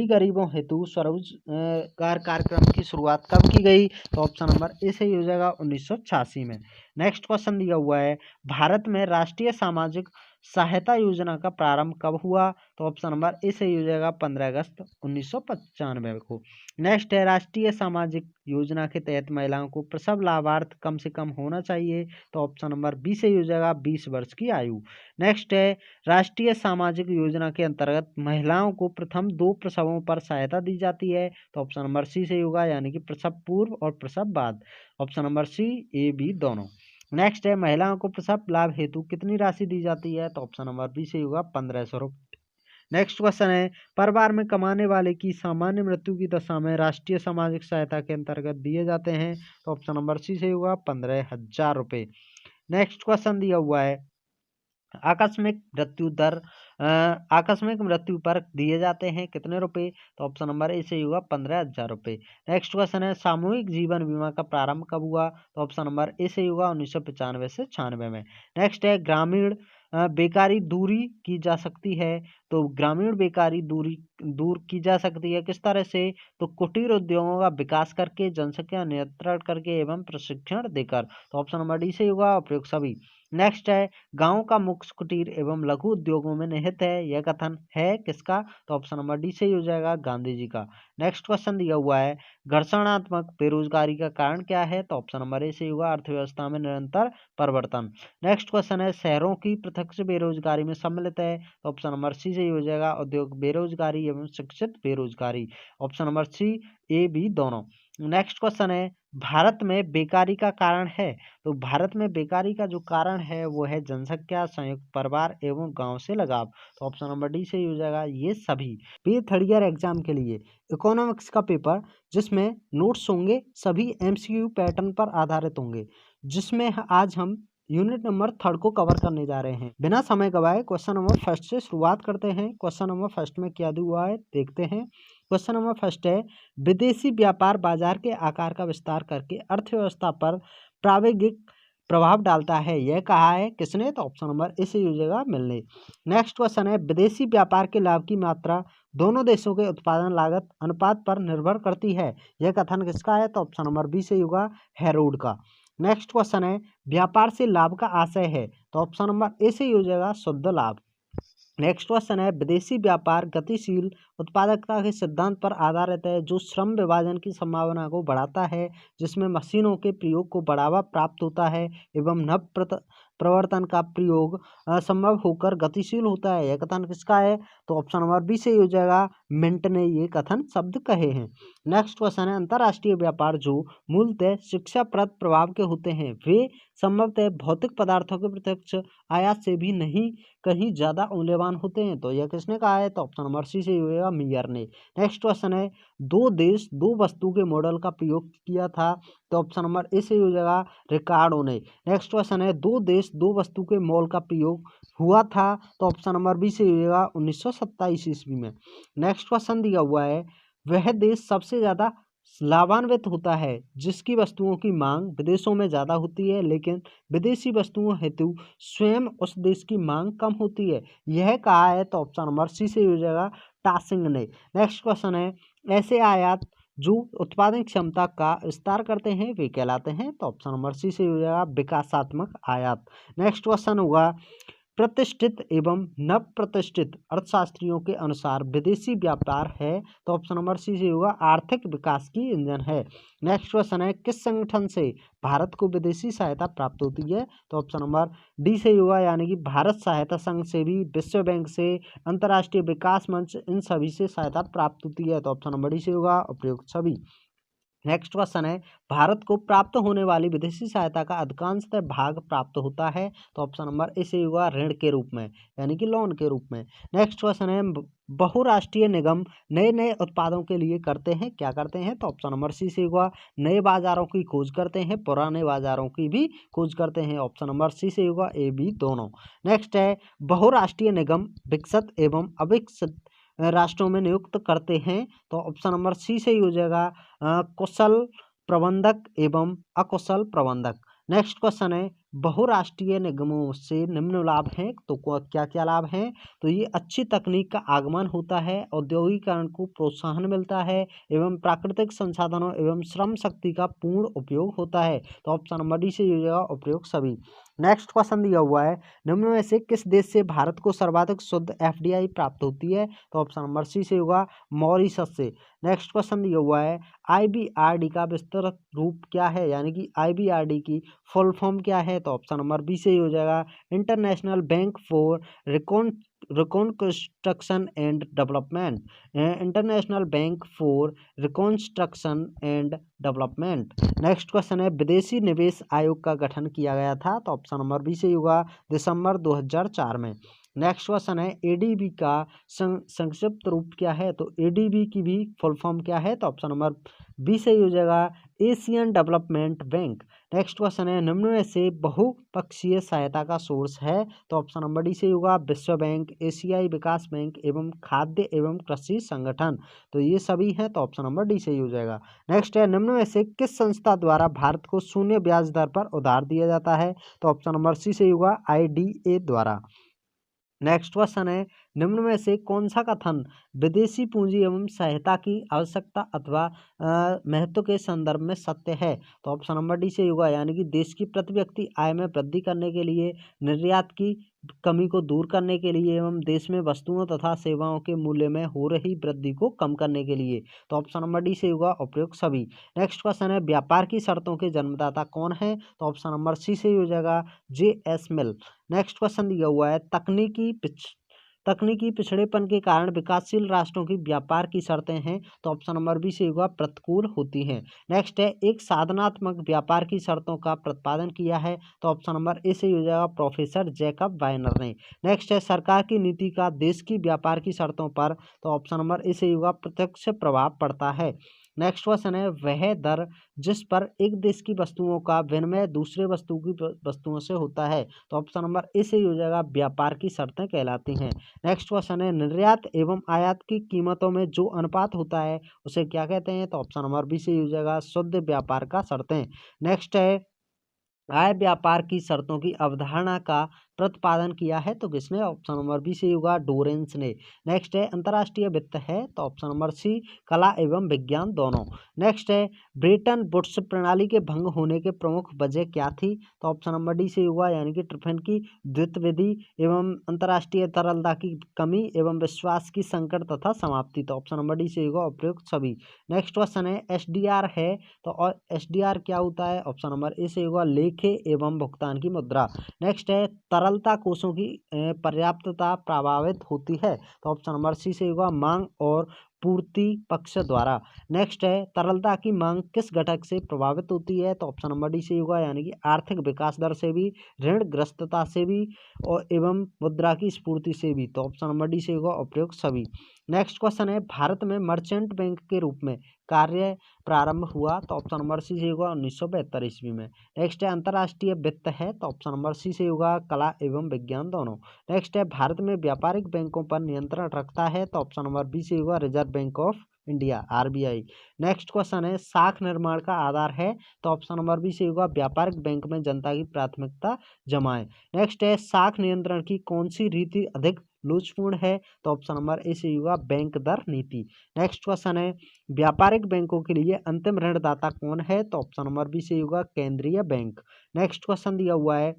गरीबों हेतु स्वरोजगार कार्यक्रम की शुरुआत कब की गई? तो ऑप्शन नंबर ए सही हो जाएगा, 1986 में। नेक्स्ट क्वेश्चन दिया हुआ है, भारत में राष्ट्रीय सामाजिक सहायता योजना का प्रारंभ कब हुआ? तो ऑप्शन नंबर ए सही हो जाएगा, 15 अगस्त 1995 को। नेक्स्ट है, राष्ट्रीय सामाजिक योजना के तहत महिलाओं को प्रसव लाभार्थ कम से कम होना चाहिए? तो ऑप्शन नंबर बी सही हो जाएगा, 20 वर्ष की आयु। नेक्स्ट है, राष्ट्रीय सामाजिक योजना के अंतर्गत महिलाओं को प्रथम 2 प्रसवों पर सहायता दी जाती है? तो ऑप्शन नंबर सी सही होगा, यानी कि प्रसव पूर्व और प्रसव बाद। Option number C, A, B दोनों। नेक्स्ट है, महिलाओं को प्रसव लाभ हेतु कितनी राशि दी जाती है? तो ऑप्शन नंबर बी सही होगा, 1500 रुपये। नेक्स्ट क्वेश्चन है, परिवार में कमाने वाले की सामान्य मृत्यु की दशा में राष्ट्रीय सामाजिक सहायता के अंतर्गत दिए जाते हैं? तो ऑप्शन नंबर सी सही होगा, 15,000 रुपये। नेक्स्ट क्वेश्चन दिया हुआ है, आकस्मिक मृत्यु पर दिए जाते हैं कितने रुपए? तो ऑप्शन नंबर ए सही होगा, 15,000 रुपये। नेक्स्ट क्वेश्चन है, सामूहिक जीवन बीमा का प्रारंभ कब हुआ? तो ऑप्शन नंबर ए सही होगा, 1995 से 96 में। नेक्स्ट है, ग्रामीण बेकारी दूरी की जा सकती है? तो ग्रामीण बेकारी दूर की जा सकती है किस तरह से? तो कुटीर उद्योगों का विकास करके, जनसंख्या नियंत्रण करके एवं प्रशिक्षण देकर। तो ऑप्शन नंबर डी सही होगा, उपयुक्त सभी। नेक्स्ट है, गांव का मुख्य कुटीर एवं लघु उद्योगों में निहित है, यह कथन है किसका? तो ऑप्शन नंबर डी सही हो जाएगा, गांधी जी का। नेक्स्ट क्वेश्चन दिया हुआ है, घर्षणात्मक बेरोजगारी का कारण क्या है? तो ऑप्शन नंबर ए सही होगा, अर्थव्यवस्था में निरंतर परिवर्तन। नेक्स्ट क्वेश्चन है, शहरों की पृथक से बेरोजगारी में सम्मिलित है? तो ऑप्शन नंबर सी सही हो जाएगा, औद्योगिक बेरोजगारी एवं शिक्षित बेरोजगारी। Option number C, A, B दोनों। नेक्स्ट क्वेश्चन है भारत में बेकारी का कारण है। तो भारत में बेकारी का जो कारण है वो है जनसंख्या, संयुक्त परिवार एवं गांव से लगाव। तो ऑप्शन नंबर डी सही हो जाएगा। ये सभी पे थर्ड ईयर एग्जाम के लिए इकोनॉमिक्स का पेपर जिसमें नोट्स होंगे सभी एमसीक्यू पैटर्न पर आधारित होंगे, जिसमें आज हम यूनिट नंबर 3 को कवर करने जा रहे हैं। बिना समय गवाए क्वेश्चन नंबर फर्स्ट से शुरुआत करते हैं। क्वेश्चन नंबर फर्स्ट में क्या दिया हुआ है देखते हैं। क्वेश्चन नंबर फर्स्ट है विदेशी व्यापार बाजार के आकार का विस्तार करके अर्थव्यवस्था पर प्रायोगिक प्रभाव डालता है, यह कहा है किसने। तो ऑप्शन नंबर ए से हो जाएगा मिलने। नेक्स्ट क्वेश्चन है विदेशी व्यापार के लाभ की मात्रा दोनों देशों के उत्पादन लागत अनुपात पर निर्भर करती है, यह कथन किसका है। तो ऑप्शन नंबर बी से होगा हेरोड का। नेक्स्ट क्वेश्चन है व्यापार से लाभ का आशय है। तो ऑप्शन नंबर ए से हो जाएगा शुद्ध लाभ। नेक्स्ट क्वेश्चन है विदेशी व्यापार गतिशील उत्पादकता के सिद्धांत पर आधारित है जो श्रम विभाजन की संभावना को बढ़ाता है, जिसमें मशीनों के प्रयोग को बढ़ावा प्राप्त होता है एवं नव प्रवर्तन का प्रयोग संभव होकर गतिशील होता है, यह कथन किसका है। तो ऑप्शन नंबर बी से हो जाएगा मिंट ने ये कथन शब्द कहे हैं। नेक्स्ट क्वेश्चन है अंतर्राष्ट्रीय व्यापार जो मूलतः शिक्षाप्रद प्रभाव के होते हैं वे संभवतः भौतिक पदार्थों के प्रत्यक्ष आयात से भी नहीं कहीं ज्यादा मूल्यवान होते हैं, तो यह किसने कहा है। तो ऑप्शन नंबर सी से होगा मीयर ने। नेक्स्ट क्वेश्चन है दो देश दो वस्तु के मॉडल का प्रयोग किया था। तो ऑप्शन नंबर ए से हो जाएगा रिकार्डो ने। नेक्स्ट क्वेश्चन है दो देश दो वस्तु के मॉल का प्रयोग हुआ था। तो ऑप्शन नंबर बी से होगा 1927 ईस्वी में। नेक्स्ट क्वेश्चन दिया हुआ है वह देश सबसे ज्यादा लाभान्वित होता है जिसकी वस्तुओं की मांग विदेशों में ज्यादा होती है लेकिन विदेशी वस्तुओं हेतु स्वयं उस देश की मांग कम होती है, यह कहा है। तो ऑप्शन नंबर सी से हो जाएगा टासिंग ने। नेक्स्ट क्वेश्चन है ऐसे आयात जो उत्पादन क्षमता का विस्तार करते हैं वे कहलाते हैं। तो ऑप्शन नंबर सी से हो जाएगा विकासात्मक आयात। नेक्स्ट क्वेश्चन होगा प्रतिष्ठित एवं नव प्रतिष्ठित अर्थशास्त्रियों के अनुसार विदेशी व्यापार है। तो ऑप्शन नंबर सी से होगा आर्थिक विकास की इंजन है। नेक्स्ट क्वेश्चन है किस संगठन से भारत को विदेशी सहायता प्राप्त होती है। तो ऑप्शन नंबर डी से होगा यानी कि भारत सहायता संघ से भी, विश्व बैंक से, अंतर्राष्ट्रीय विकास मंच, इन सभी से सहायता प्राप्त होती है। तो ऑप्शन नंबर डी से होगा उपयुक्त सभी। नेक्स्ट क्वेश्चन है भारत को प्राप्त होने वाली विदेशी सहायता का अधिकांशतः भाग प्राप्त होता है। तो ऑप्शन नंबर ए से होगा ऋण के रूप में यानी कि लोन के रूप में। नेक्स्ट क्वेश्चन है बहुराष्ट्रीय निगम नए नए उत्पादों के लिए करते हैं क्या करते हैं। तो ऑप्शन नंबर सी से होगा नए बाजारों की खोज करते हैं, पुराने बाजारों की भी खोज करते हैं। ऑप्शन नंबर सी से होगा ए बी दोनों। नेक्स्ट है बहुराष्ट्रीय निगम विकसित एवं अविकसित राष्ट्रों में नियुक्त करते हैं। तो ऑप्शन नंबर सी से ही हो जाएगा कुशल प्रबंधक एवं अकुशल प्रबंधक। नेक्स्ट क्वेश्चन है बहुराष्ट्रीय निगमों से निम्न लाभ हैं। तो क्या क्या लाभ हैं। तो ये अच्छी तकनीक का आगमन होता है, औद्योगिकरण को प्रोत्साहन मिलता है एवं प्राकृतिक संसाधनों एवं श्रम शक्ति का पूर्ण उपयोग होता है। तो ऑप्शन नंबर डी से हो जाएगा उपयोग सभी। नेक्स्ट क्वेश्चन दिया हुआ है निम्न में से किस देश से भारत को सर्वाधिक शुद्ध एफडीआई प्राप्त होती है। तो ऑप्शन नंबर सी से होगा मॉरिशस से। नेक्स्ट क्वेश्चन दिया हुआ है आईबीआरडी का विस्तृत रूप क्या है यानी कि आईबीआरडी की फुल फॉर्म क्या है। तो ऑप्शन नंबर बी से ही हो जाएगा international bank for reconstruction and development. International bank for reconstruction and development. Next question है विदेशी निवेश आयोग का गठन किया गया था। तो ऑप्शन नंबर बी से ही होगा दिसंबर 2004 में। नेक्स्ट क्वेश्चन है एडीबी का संक्षिप्त रूप क्या है। तो एडीबी की भी फुल फॉर्म क्या है। तो ऑप्शन नंबर बी से ही हो जाएगा Asian development bank. Next question है निम्न में से बहुपक्षीय सहायता का सोर्स है। तो ऑप्शन नंबर डी से होगा विश्व बैंक, एशियाई विकास बैंक एवं खाद्य एवं कृषि संगठन। तो ये सभी हैं। तो ऑप्शन नंबर डी से ही हो जाएगा। नेक्स्ट है निम्न में से किस संस्था द्वारा भारत को शून्य ब्याज दर पर उधार दिया जाता है। तो ऑप्शन नंबर सी से होगा आईडीए द्वारा। नेक्स्ट क्वेश्चन है निम्न में से कौन सा कथन विदेशी पूंजी एवं सहायता की आवश्यकता अथवा महत्व के संदर्भ में सत्य है। तो ऑप्शन नंबर डी से होगा यानी कि देश की प्रति व्यक्ति आय में वृद्धि करने के लिए, निर्यात की कमी को दूर करने के लिए एवं देश में वस्तुओं तथा सेवाओं के मूल्य में हो रही वृद्धि को कम करने के लिए। तो ऑप्शन नंबर डी से होगा उपयुक्त सभी। नेक्स्ट क्वेश्चन है व्यापार की शर्तों के जन्मदाता कौन है। तो ऑप्शन नंबर सी से हो जाएगा जे एस मिल। नेक्स्ट क्वेश्चन दिया हुआ है तकनीकी तकनीकी पिछड़ेपन के कारण विकासशील राष्ट्रों की व्यापार की शर्तें हैं तो ऑप्शन नंबर बी सही होगा प्रतिकूल होती हैं। नेक्स्ट है एक साधनात्मक व्यापार की शर्तों का प्रतिपादन किया है तो ऑप्शन नंबर ए सही हो जाएगा प्रोफेसर जैकब वाइनर ने। नेक्स्ट है सरकार की नीति का देश की व्यापार की शर्तों पर तो ऑप्शन नंबर ए सही होगा प्रत्यक्ष प्रभाव पड़ता है। नेक्स्ट क्वेश्चन है वह दर जिस पर एक देश की वस्तुओं का विनिमय दूसरे वस्तुओं से होता है तो ऑप्शन नंबर ए सही हो जाएगा व्यापार की शर्तें कहलाती हैं। नेक्स्ट क्वेश्चन है निर्यात एवं आयात की कीमतों में जो अनुपात होता है उसे क्या कहते हैं तो ऑप्शन नंबर बी सही हो जाएगा शुद्ध व्यापार का शर्तें। नेक्स्ट है आय व्यापार की शर्तों की अवधारणा का प्रतिपादन किया है तो किसने ऑप्शन नंबर बी सही होगा डोरेंस ने। नेक्स्ट है अंतर्राष्ट्रीय वित्त है तो ऑप्शन नंबर सी कला एवं विज्ञान दोनों। नेक्स्ट है ब्रेटन वुड्स प्रणाली के भंग होने के प्रमुख वजह क्या थी तो ऑप्शन नंबर डी सही होगा यानी कि ट्रिफिन की द्वित विधि एवं अंतर्राष्ट्रीय तरलता की कमी एवं विश्वास की संकट तथा समाप्ति तो ऑप्शन नंबर डी सही होगा उपयुक्त सभी। नेक्स्ट क्वेश्चन है एसडीआर है तो और एसडीआर क्या होता है ऑप्शन नंबर ए सही होगा लेखे एवं भुगतान की मुद्रा। नेक्स्ट है तरलता कोषों की पर्याप्तता प्रभावित होती है तो ऑप्शन नंबर सी से होगा मांग और पूर्ति पक्ष द्वारा। नेक्स्ट है तरलता की मांग किस घटक से प्रभावित होती है तो ऑप्शन नंबर डी से होगा यानी कि आर्थिक विकास दर से भी ऋणग्रस्तता से भी और एवं मुद्रा की स्फूर्ति से भी तो ऑप्शन नंबर डी से होगा उपयुक्त सभी। नेक्स्ट क्वेश्चन है भारत में मर्चेंट बैंक के रूप में कार्य प्रारंभ हुआ तो ऑप्शन नंबर सी से होगा 1972 ईस्वी में। नेक्स्ट है अंतर्राष्ट्रीय वित्त है तो ऑप्शन नंबर सी से होगा कला एवं विज्ञान दोनों। नेक्स्ट है भारत में व्यापारिक बैंकों पर नियंत्रण रखता है तो ऑप्शन नंबर बी से होगा reserve bank of India RBI. Next question है साख निर्माण का आधार है तो ऑप्शन नंबर बी से होगा व्यापारिक बैंक में जनता की प्राथमिकता जमाएं। नेक्स्ट है साख नियंत्रण की कौन सी रीति अधिक लूजपूर्ण है तो ऑप्शन नंबर ए से होगा बैंक दर नीति। नेक्स्ट क्वेश्चन है व्यापारिक बैंकों के लिए अंतिम ऋणदाता कौन है तो ऑप्शन नंबर बी से होगा केंद्रीय बैंक। नेक्स्ट क्वेश्चन दिया हुआ है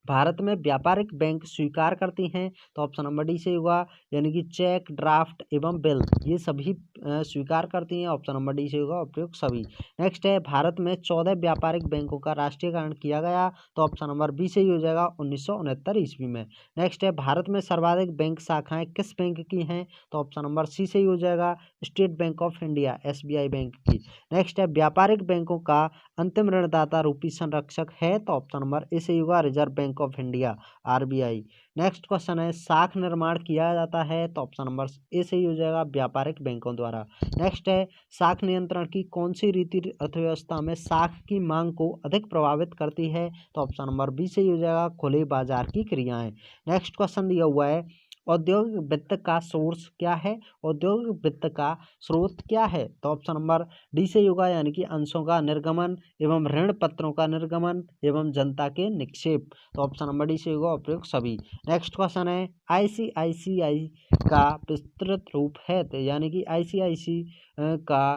भारत में व्यापारिक बैंक स्वीकार करती हैं तो ऑप्शन नंबर डी से होगा यानी कि चेक ड्राफ्ट एवं बिल ये सभी स्वीकार करती हैं ऑप्शन नंबर डी से होगा उपयुक्त सभी। नेक्स्ट है भारत में 14 व्यापारिक बैंकों का राष्ट्रीयकरण किया गया तो ऑप्शन नंबर बी से ही हो जाएगा 1969 ईस्वी में। नेक्स्ट है भारत में सर्वाधिक बैंक शाखाएं किस बैंक की हैं तो ऑप्शन नंबर सी से ही हो जाएगा state bank of India SBI bank की। नेक्स्ट है व्यापारिक बैंकों का अंतिम ऋणदाता रूपी संरक्षक है तो ऑप्शन नंबर ए से होगा reserve bank of India RBI. Next question है साख निर्माण किया जाता है तो ऑप्शन नंबर ए से ही हो जाएगा व्यापारिक बैंकों द्वारा। नेक्स्ट है साख नियंत्रण की कौन सी रीति अर्थव्यवस्था में साख की मांग को अधिक प्रभावित करती है तो ऑप्शन नंबर बी से ही हो जाएगा खुले बाजार की क्रियाएं। नेक्स्ट क्वेश्चन दिया हुआ है औद्योगिक वित्त का सोर्स क्या है औद्योगिक वित्त का स्रोत क्या है तो ऑप्शन नंबर डी से होगा यानी कि अंशों का निर्गमन एवं ऋण पत्रों का निर्गमन एवं जनता के निक्षेप तो ऑप्शन नंबर डी से होगा उपयुक्त सभी। नेक्स्ट क्वेश्चन है आईसीआईसीआई का विस्तृत रूप है तो यानी कि आईसीआईसी का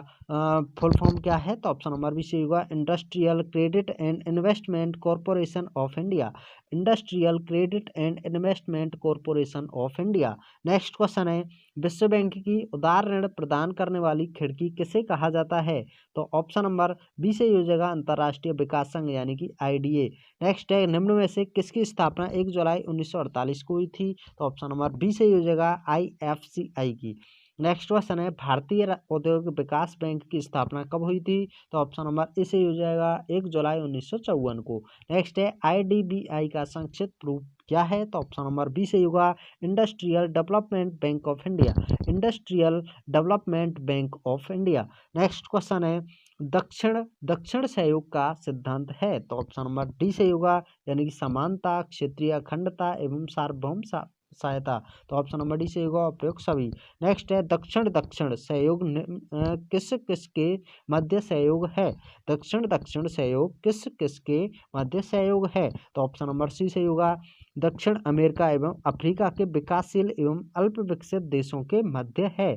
फुल फॉर्म क्या है तो ऑप्शन नंबर बी से होगा industrial credit and investment corporation of India industrial credit and investment corporation of India. Next question है विश्व बैंक की उदार ऋण प्रदान करने वाली खिड़की किसे कहा जाता है तो ऑप्शन नंबर बी से हो जाएगा अंतर्राष्ट्रीय विकास संघ यानी कि आईडीए। नेक्स्ट है निम्न में से किसकी स्थापना 1 जुलाई 1948 को हुई थी तो ऑप्शन नंबर बी से हो जाएगा आईएफसीआई की। नेक्स्ट क्वेश्चन है भारतीय औद्योगिक विकास बैंक की स्थापना कब हुई थी तो ऑप्शन नंबर ए से हो जाएगा 1 जुलाई 1954 को। नेक्स्ट है आईडीबीआई का संक्षिप्त रूप क्या है तो ऑप्शन नंबर बी से होगा industrial development bank of India industrial development bank of India. Next question है दक्षिण दक्षिण सहयोग का सिद्धांत है तो ऑप्शन नंबर डी से होगा यानी कि समानता क्षेत्रीय अखंडता एवं सार्वभौम सहायता तो ऑप्शन नंबर डी से होगा उपयुक्त सभी। नेक्स्ट है दक्षिण दक्षिण सहयोग किस किस के मध्य सहयोग है दक्षिण दक्षिण सहयोग किस किस के मध्य सहयोग है तो ऑप्शन नंबर सी से होगा दक्षिण अमेरिका एवं अफ्रीका के विकासशील एवं अल्प विकसित देशों के मध्य है।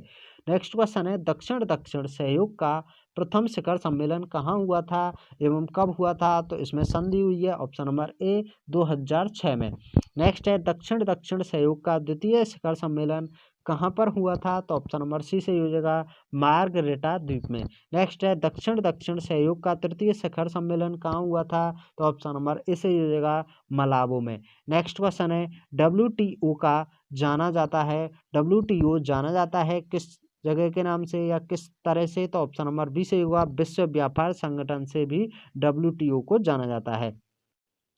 नेक्स्ट क्वेश्चन है दक्षिण दक्षिण सहयोग का प्रथम शिखर सम्मेलन कहाँ हुआ था एवं कब हुआ था तो इसमें संधि हुई है ऑप्शन नंबर ए 2006 में। नेक्स्ट है दक्षिण दक्षिण सहयोग का द्वितीय शिखर सम्मेलन कहाँ पर हुआ था? तो ऑप्शन नंबर सी सही हो जाएगा मार्गरेटा द्वीप में। नेक्स्ट है दक्षिण दक्षिण सहयोग का तृतीय शिखर सम्मेलन कहाँ हुआ था? तो ऑप्शन नंबर ए सही हो जाएगा मलाबो में। नेक्स्ट क्वेश्चन है डब्ल्यूटीओ का जाना जाता है डब्ल्यूटीओ जाना जाता है किस जगह के नाम से या किस तरह से? तो ऑप्शन नंबर बी सही होगा विश्व व्यापार संगठन से भी डब्ल्यूटीओ को जाना जाता है।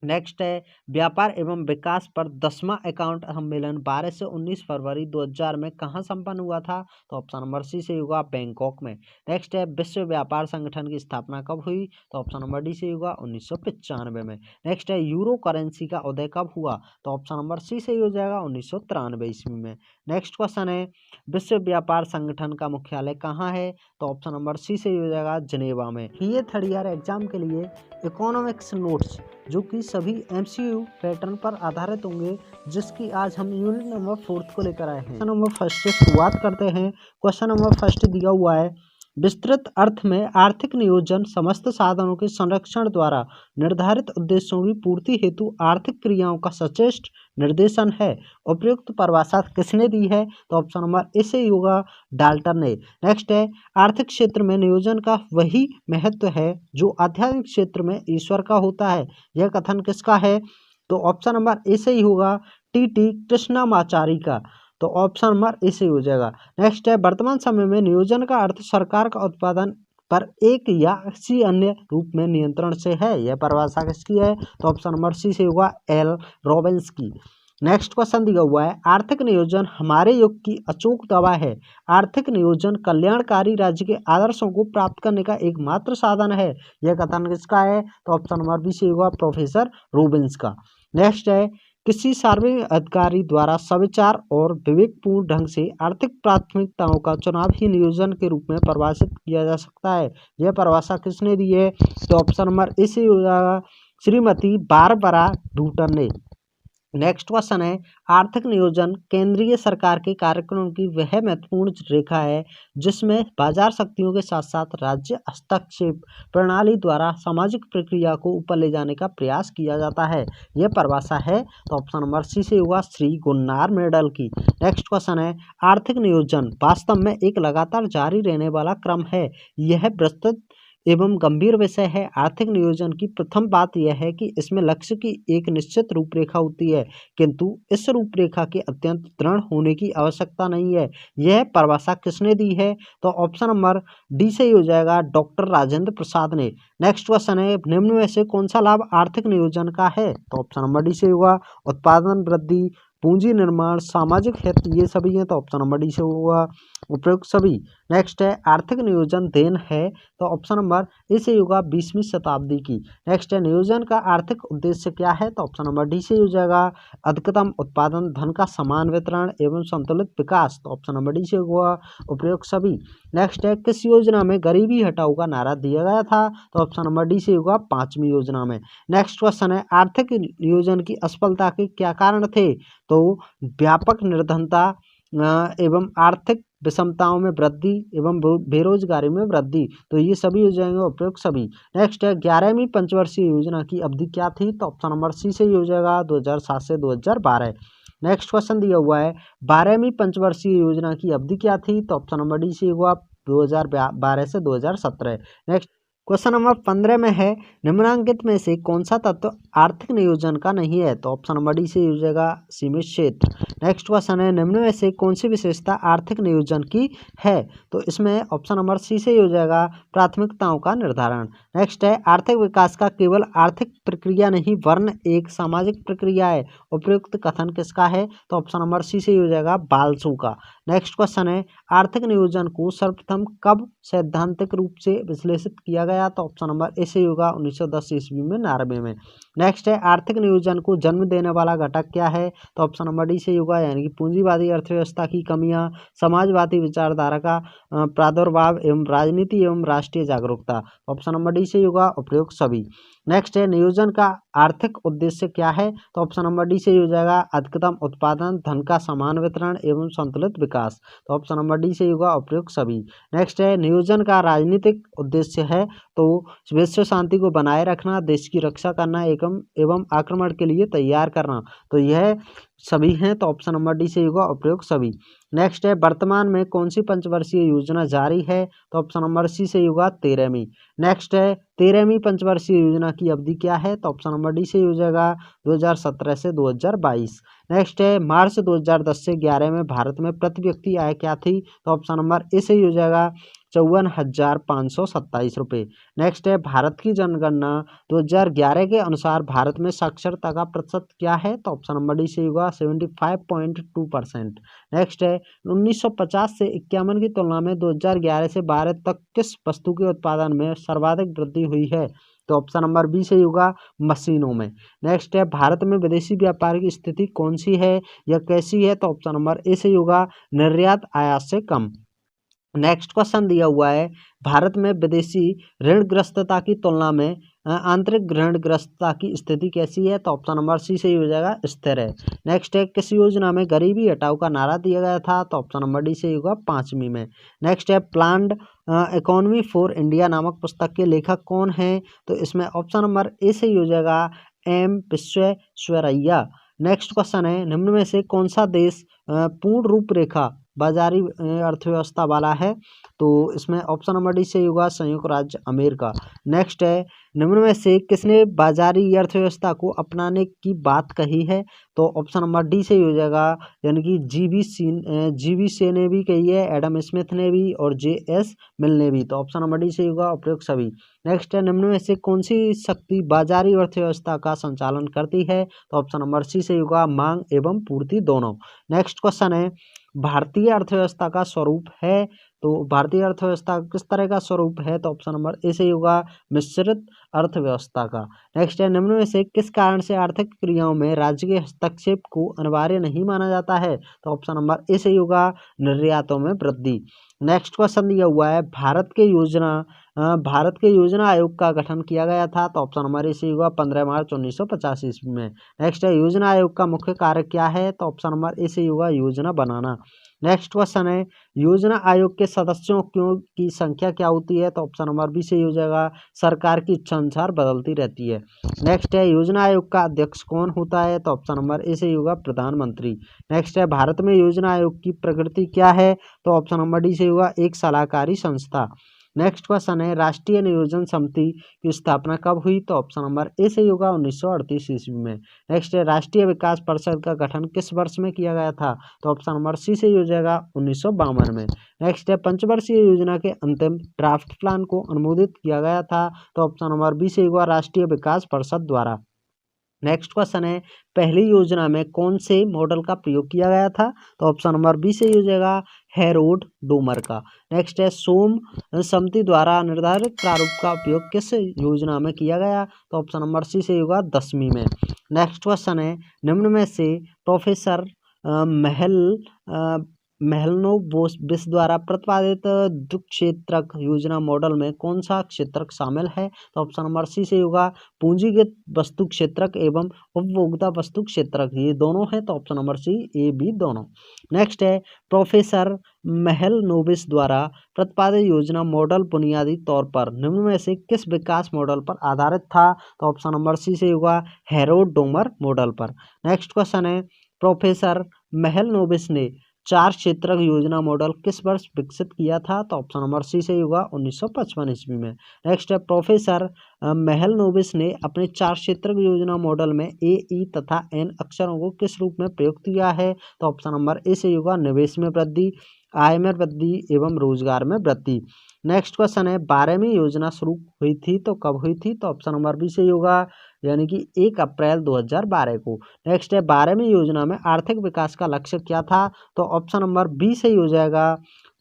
नेक्स्ट है व्यापार एवं विकास पर 10वां अकाउंट सम्मेलन 12 से 19 फरवरी 2000 में कहाँ संपन्न हुआ था? तो ऑप्शन नंबर सी से होगा बैंकॉक में। नेक्स्ट है विश्व व्यापार संगठन की स्थापना कब हुई? तो ऑप्शन नंबर डी से होगा 1995 में। नेक्स्ट है यूरो करेंसी का उदय कब हुआ? तो ऑप्शन नंबर सी से हो जाएगा 1993 ईस्वी में। नेक्स्ट क्वेश्चन है विश्व व्यापार संगठन का मुख्यालय कहाँ है? तो ऑप्शन नंबर सी से हो जाएगा जिनेवा में। ये थर्ड ईयर एग्जाम के लिए इकोनॉमिक्स नोट्स जो कि सभी MCQ पैटर्न पर आधारित होंगे, जिसकी आज हम यूनिट नंबर 4 को लेकर आए हैं। क्वेश्चन नंबर फर्स्ट से शुरुआत करते हैं। क्वेश्चन नंबर फर्स्ट दिया हुआ है विस्तृत अर्थ में आर्थिक नियोजन समस्त साधनों के संरक्षण द्वारा निर्धारित उद्देश्यों की पूर्ति हेतु आर्थिक क्रियाओं का सचेष्ट निर्देशन है। उपयुक्त परिभाषा किसने दी है? तो ऑप्शन नंबर ए से होगा डाल्टन ने। नेक्स्ट है आर्थिक क्षेत्र में नियोजन का वही महत्व है जो आध्यात्मिक क्षेत्र में ईश्वर का होता है। यह कथन किसका है? तो ऑप्शन नंबर ए से ही होगा टी कृष्णामाचारी का। तो ऑप्शन नंबर ए से हो जाएगा। नेक्स्ट है वर्तमान समय में नियोजन का अर्थ सरकार का उत्पादन पर एक या किसी अन्य रूप में नियंत्रण से है। यह परिभाषा किसकी है? तो ऑप्शन नंबर सी से होगा एल रॉबिन्स की। नेक्स्ट क्वेश्चन दिया हुआ है आर्थिक नियोजन हमारे युग की अचूक दवा है। आर्थिक नियोजन कल्याणकारी राज्य के आदर्शों को प्राप्त करने का एकमात्र साधन है। यह कथन किसका है? तो ऑप्शन नंबर बी से होगा प्रोफेसर रॉबिन्स का। नेक्स्ट है किसी सार्वजनिक अधिकारी द्वारा सविचार और विवेकपूर्ण ढंग से आर्थिक प्राथमिकताओं का चुनाव ही नियोजन के रूप में परिभाषित किया जा सकता है। यह परिभाषा किसने दी है? तो ऑप्शन नंबर ए से हो जाएगा श्रीमती बारबरा डूटन ने। नेक्स्ट क्वेश्चन है आर्थिक नियोजन केंद्रीय सरकार के कार्यक्रमों की वह महत्वपूर्ण रेखा है जिसमें बाजार शक्तियों के साथ साथ राज्य हस्तक्षेप प्रणाली द्वारा सामाजिक प्रक्रिया को ऊपर ले जाने का प्रयास किया जाता है। यह परिभाषा है तो ऑप्शन नंबर सी से होगा श्री गुन्नार मेडल की। नेक्स्ट क्वेश्चन है आर्थिक नियोजन वास्तव में एक लगातार जारी रहने वाला क्रम है। यह विस्तृत एवं गंभीर विषय है। आर्थिक नियोजन की प्रथम बात यह है कि इसमें लक्ष्य की एक निश्चित रूपरेखा होती है, किंतु इस रूपरेखा के अत्यंत दृढ़ होने की आवश्यकता नहीं है। यह परिभाषा किसने दी है? तो ऑप्शन नंबर डी से ही हो जाएगा डॉक्टर राजेंद्र प्रसाद ने। नेक्स्ट क्वेश्चन है निम्न में से कौन सा लाभ आर्थिक नियोजन का है? तो ऑप्शन नंबर डी से होगा उत्पादन वृद्धि, पूंजी निर्माण, सामाजिक हित, ये सभी हैं तो ऑप्शन नंबर डी से होगा उपयुक्त सभी। नेक्स्ट है आर्थिक नियोजन देन है तो ऑप्शन नंबर ए से होगा 20वीं शताब्दी की। नेक्स्ट है नियोजन का आर्थिक उद्देश्य क्या है? तो ऑप्शन नंबर डी से हो जाएगा अधिकतम उत्पादन, धन का समान वितरण एवं संतुलित विकास, तो ऑप्शन नंबर डी से होगा उपयुक्त सभी। नेक्स्ट है किस योजना में गरीबी हटाओ का नारा दिया गया था? तो ऑप्शन नंबर डी से होगा 5वीं योजना में। नेक्स्ट क्वेश्चन है आर्थिक नियोजन की असफलता के क्या कारण थे? तो व्यापक निर्धनता एवं आर्थिक विषमताओं में वृद्धि एवं बेरोजगारी में वृद्धि, तो ये सभी हो जाएंगे उपयुक्त सभी। नेक्स्ट है 11वीं पंचवर्षीय योजना की अवधि क्या थी? तो ऑप्शन नंबर सी से ही हो जाएगा 2007 से 2012। नेक्स्ट क्वेश्चन दिया हुआ है 12वीं पंचवर्षीय योजना की अवधि क्या थी? तो ऑप्शन नंबर डी से होगा 2012 से 2017। नेक्स्ट क्वेश्चन नंबर 15 में है निम्नलिखित में से कौन सा तत्व आर्थिक नियोजन का नहीं है? तो ऑप्शन नंबर डी से हो जाएगा सीमित क्षेत्र। नेक्स्ट क्वेश्चन है निम्न में से कौन सी विशेषता आर्थिक नियोजन की है? तो इसमें ऑप्शन नंबर सी से हो जाएगा प्राथमिकताओं का निर्धारण। नेक्स्ट है आर्थिक विकास का केवल आर्थिक प्रक्रिया नहीं वरन एक सामाजिक प्रक्रिया है। उपयुक्त कथन किसका है? तो ऑप्शन नंबर सी से हो जाएगा बाल्सू का। नेक्स्ट क्वेश्चन है आर्थिक नियोजन को सर्वप्रथम कब सैद्धांतिक रूप से विश्लेषित किया गया? तो ऑप्शन नंबर ए से होगा 1910 ईस्वी में नॉर्वे में। नेक्स्ट है आर्थिक नियोजन को जन्म देने वाला घटक क्या है? तो ऑप्शन नंबर डी से होगा यानी कि पूंजीवादी अर्थव्यवस्था की कमियां, समाजवादी विचारधारा का प्रादुर्भाव एवं राजनीति एवं राष्ट्रीय जागरूकता। ऑप्शन नंबर डी से होगा उपयुक्त सभी। नेक्स्ट है नियोजन का आर्थिक उद्देश्य क्या है? तो ऑप्शन नंबर डी से हो जाएगा अधिकतम उत्पादन, धन का समान वितरण एवं संतुलित विकास, तो ऑप्शन नंबर डी से होगा उपयुक्त सभी। नेक्स्ट है नियोजन का राजनीतिक उद्देश्य है तो विश्व शांति को बनाए रखना, देश की रक्षा करना एवं आक्रमण के लिए तैयार करना, तो यह सभी हैं तो ऑप्शन नंबर डी से होगा उपयुक्त सभी। नेक्स्ट है वर्तमान में कौन सी पंचवर्षीय योजना जारी है, तो ऑप्शन नंबर सी सही होगा 13वीं। नेक्स्ट है 13वीं पंचवर्षीय योजना की अवधि क्या है, तो ऑप्शन नंबर डी सही हो जाएगा 2017 से 2022। नेक्स्ट है मार्च 2010 से 11 में भारत में प्रति व्यक्ति आय क्या थी, तो ऑप्शन नंबर ए सही हो जाएगा 54,527 रुपये। नेक्स्ट है भारत की जनगणना 2011 के अनुसार भारत में साक्षरता का प्रतिशत क्या है, तो ऑप्शन नंबर डी सही होगा 75.2%। नेक्स्ट है 1950 से 51 की तुलना में 2011 से 12 तक किस वस्तु के उत्पादन में सर्वाधिक वृद्धि हुई है, तो ऑप्शन नंबर बी सही होगा मशीनों में। नेक्स्ट है भारत में विदेशी व्यापार की स्थिति कौन सी है या कैसी है, तो ऑप्शन नंबर ए सही होगा निर्यात आयात से कम। नेक्स्ट क्वेश्चन दिया हुआ है भारत में विदेशी ऋणग्रस्तता की तुलना में आंतरिक ऋणग्रस्तता की स्थिति कैसी है, तो ऑप्शन नंबर सी सही हो जाएगा स्थिर है। नेक्स्ट है किस योजना में गरीबी हटाओ का नारा दिया गया था, तो ऑप्शन नंबर डी सही होगा 5वीं में। नेक्स्ट है प्लान्ड इकोनॉमी फॉर इंडिया नामक पुस्तक के लेखक कौन है, तो इसमें ऑप्शन नंबर ए सही हो जाएगा एम विश्वेश्वरैया। नेक्स्ट क्वेश्चन है निम्न में से कौन सा देश पूर्ण रूपरेखा बाजारी अर्थव्यवस्था वाला है, तो इसमें ऑप्शन नंबर डी सही होगा संयुक्त राज्य अमेरिका। नेक्स्ट है निम्न में से किसने बाजारी अर्थव्यवस्था को अपनाने की बात कही है, तो ऑप्शन नंबर डी सही हो जाएगा यानी कि जीवी से ने भी कही है, एडम स्मिथ ने भी और जे.एस. मिल ने भी, तो ऑप्शन नंबर डी सही होगा उपयुक्त सभी। नेक्स्ट है निम्न में से कौन सी शक्ति बाजारी अर्थव्यवस्था का संचालन करती है, तो ऑप्शन नंबर सी सही होगा मांग एवं पूर्ति दोनों। नेक्स्ट क्वेश्चन है भारतीय अर्थव्यवस्था का स्वरूप है, तो भारतीय अर्थव्यवस्था किस तरह का स्वरूप है, तो ऑप्शन नंबर ए सही होगा मिश्रित अर्थव्यवस्था का। नेक्स्ट है निम्न में से किस कारण से आर्थिक क्रियाओं में राज्य के हस्तक्षेप को अनिवार्य नहीं माना जाता है, तो ऑप्शन नंबर ए सही होगा निर्यातों में वृद्धि। नेक्स्ट क्वेश्चन दिया हुआ है भारत के योजना आयोग का गठन किया गया था, तो ऑप्शन नंबर ए सही होगा 15 मार्च 1985 ईस्वी में। नेक्स्ट है योजना आयोग का मुख्य कार्य क्या है, तो ऑप्शन नंबर ए सही होगा योजना बनाना। नेक्स्ट क्वेश्चन है योजना आयोग के सदस्यों की संख्या क्या होती है, तो ऑप्शन नंबर बी सही हो जाएगा सरकार की इच्छा अनुसार बदलती रहती है। नेक्स्ट है योजना आयोग का अध्यक्ष कौन होता है, तो ऑप्शन नंबर ए सही होगा प्रधानमंत्री। नेक्स्ट है भारत में योजना आयोग की प्रकृति क्या है, तो ऑप्शन नंबर डी सही होगा एक सलाहकारी संस्था। नेक्स्ट क्वेश्चन है राष्ट्रीय नियोजन समिति की स्थापना कब हुई, तो ऑप्शन नंबर ए सही होगा 1938 ईस्वी में। नेक्स्ट है राष्ट्रीय विकास परिषद का गठन किस वर्ष में किया गया था, तो ऑप्शन नंबर सी सही हो जाएगा 1952 में। नेक्स्ट है पंचवर्षीय योजना के अंतिम ड्राफ्ट प्लान को अनुमोदित किया गया था, तो ऑप्शन नंबर बी सही होगा राष्ट्रीय विकास परिषद द्वारा। नेक्स्ट क्वेश्चन है पहली योजना में कौन से मॉडल का प्रयोग किया गया था, तो ऑप्शन नंबर बी सही हो जाएगा हेरोड डोमर का। नेक्स्ट है सोम समिति द्वारा निर्धारित प्रारूप का उपयोग किस योजना में किया गया, तो ऑप्शन नंबर सी सही होगा 10वीं में। नेक्स्ट क्वेश्चन है निम्न में से प्रोफेसर महलनोबिस द्वारा प्रतिपादित द्विक्षेत्रक योजना मॉडल में कौन सा क्षेत्रक शामिल है, तो ऑप्शन नंबर सी से होगा पूंजीगत वस्तु क्षेत्रक एवं उपभोक्ता वस्तु क्षेत्रक, ये दोनों है, तो option number C A B दोनों। नेक्स्ट है प्रोफेसर महलनोबिस द्वारा प्रतिपादित योजना मॉडल बुनियादी तौर पर निम्न में से किस विकास मॉडल पर आधारित था, तो ऑप्शन नंबर सी से होगा हेरोड डोमर मॉडल पर। नेक्स्ट क्वेश्चन है प्रोफेसर महलनोबिस ने 4 क्षेत्रक योजना मॉडल किस वर्ष विकसित किया था, तो ऑप्शन नंबर सी से होगा 1955 ईस्वी में। नेक्स्ट है प्रोफेसर महलनोबिस ने अपने 4 क्षेत्रक योजना मॉडल में ए, ई तथा एन अक्षरों को किस रूप में प्रयोग किया है, तो ऑप्शन नंबर ए से होगा निवेश में वृद्धि, आय में वृद्धि एवं रोजगार में वृद्धि। नेक्स्ट क्वेश्चन है 12वीं योजना शुरू हुई थी तो कब हुई थी, तो ऑप्शन नंबर बी से होगा यानी कि 1 अप्रैल 2012 को। नेक्स्ट है 12वीं योजना में आर्थिक विकास का लक्ष्य क्या था, तो ऑप्शन नंबर बी से हो जाएगा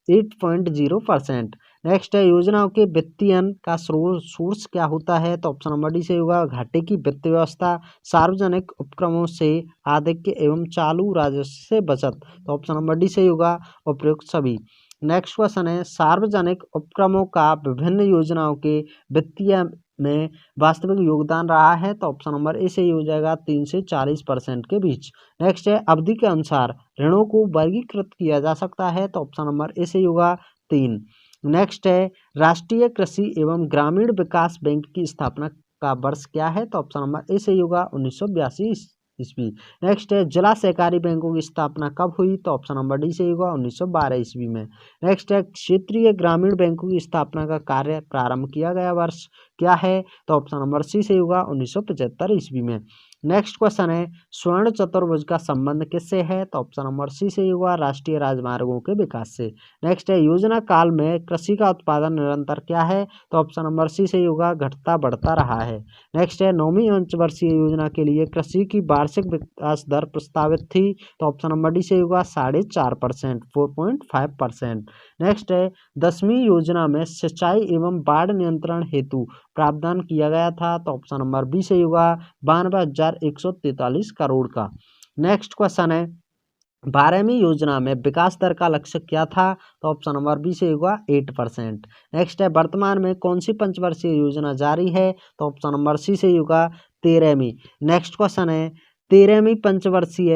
8.0%। नेक्स्ट है योजनाओं के वित्तीयन का सोर्स क्या होता है, तो ऑप्शन नंबर डी से होगा घाटे की वित्त व्यवस्था, सार्वजनिक उपक्रमों से आधिक्य एवं चालू राजस्व से बचत, तो ऑप्शन नंबर डी से होगा उपयुक्त सभी। नेक्स्ट क्वेश्चन है सार्वजनिक उपक्रमों का विभिन्न योजनाओं के वित्तीय में वास्तविक योगदान रहा है, तो ऑप्शन नंबर ए से हो जाएगा 3 से 40% के बीच। नेक्स्ट है अवधि के अनुसार ऋणों को वर्गीकृत किया जा सकता है, तो ऑप्शन नंबर ए से होगा 3। नेक्स्ट है राष्ट्रीय कृषि एवं ग्रामीण विकास बैंक की स्थापना का वर्ष क्या है, तो ऑप्शन नंबर ए से होगा 1982 ईस्वी। नेक्स्ट है जिला सहकारी बैंकों की स्थापना कब हुई, तो ऑप्शन नंबर डी सही होगा 1912 ईस्वी में। नेक्स्ट है क्षेत्रीय ग्रामीण बैंकों की स्थापना का कार्य प्रारंभ किया गया वर्ष क्या है, तो ऑप्शन नंबर सी सही होगा 1975 ईस्वी में। नेक्स्ट क्वेश्चन है स्वर्ण चतुर्भुज का संबंध किससे है, तो ऑप्शन नंबर सी सही होगा राष्ट्रीय राजमार्गों के विकास से। नेक्स्ट है योजना काल में कृषि का उत्पादन निरंतर क्या है, तो ऑप्शन नंबर सी सही होगा घटता बढ़ता रहा है। नेक्स्ट है 9वीं पंचवर्षीय योजना के लिए कृषि की वार्षिक विकास दर प्रस्तावित थी, तो ऑप्शन नंबर डी सही होगा 4.5%, 4.5%। नेक्स्ट है 10वीं योजना में सिंचाई एवं बाढ़ नियंत्रण हेतु प्रावधान किया गया था, तो ऑप्शन नंबर बी सही होगा 92,143 करोड़ का। नेक्स्ट क्वेश्चन है 12वीं योजना में विकास दर का लक्ष्य क्या था, तो ऑप्शन नंबर बी से होगा 8%। नेक्स्ट है वर्तमान में कौन सी पंचवर्षीय योजना जारी है, तो ऑप्शन नंबर सी से होगा 13वीं। नेक्स्ट क्वेश्चन है 13वीं पंचवर्षीय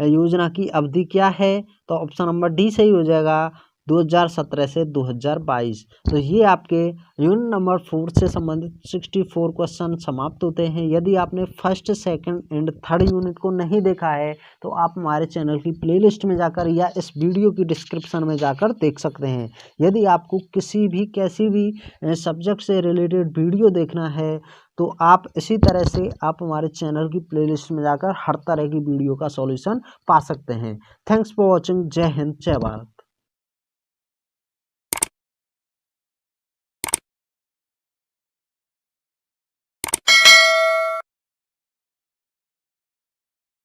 योजना की अवधि क्या है, तो ऑप्शन नंबर डी सही हो जाएगा 2017 से 2022। तो ये आपके यूनिट नंबर 4 से संबंधित 64 क्वेश्चन समाप्त होते हैं। यदि आपने first second and third unit को नहीं देखा है तो आप हमारे चैनल की प्लेलिस्ट में जाकर या इस वीडियो की डिस्क्रिप्शन में जाकर देख सकते हैं। यदि आपको कैसी भी सब्जेक्ट से रिलेटेड वीडियो देखना है तो आप इसी तरह से आप हमारे चैनल की प्लेलिस्ट में जाकर हर तरह की वीडियो का सॉल्यूशन पा सकते हैं। Thanks for watching. जय हिंद, जय भारत।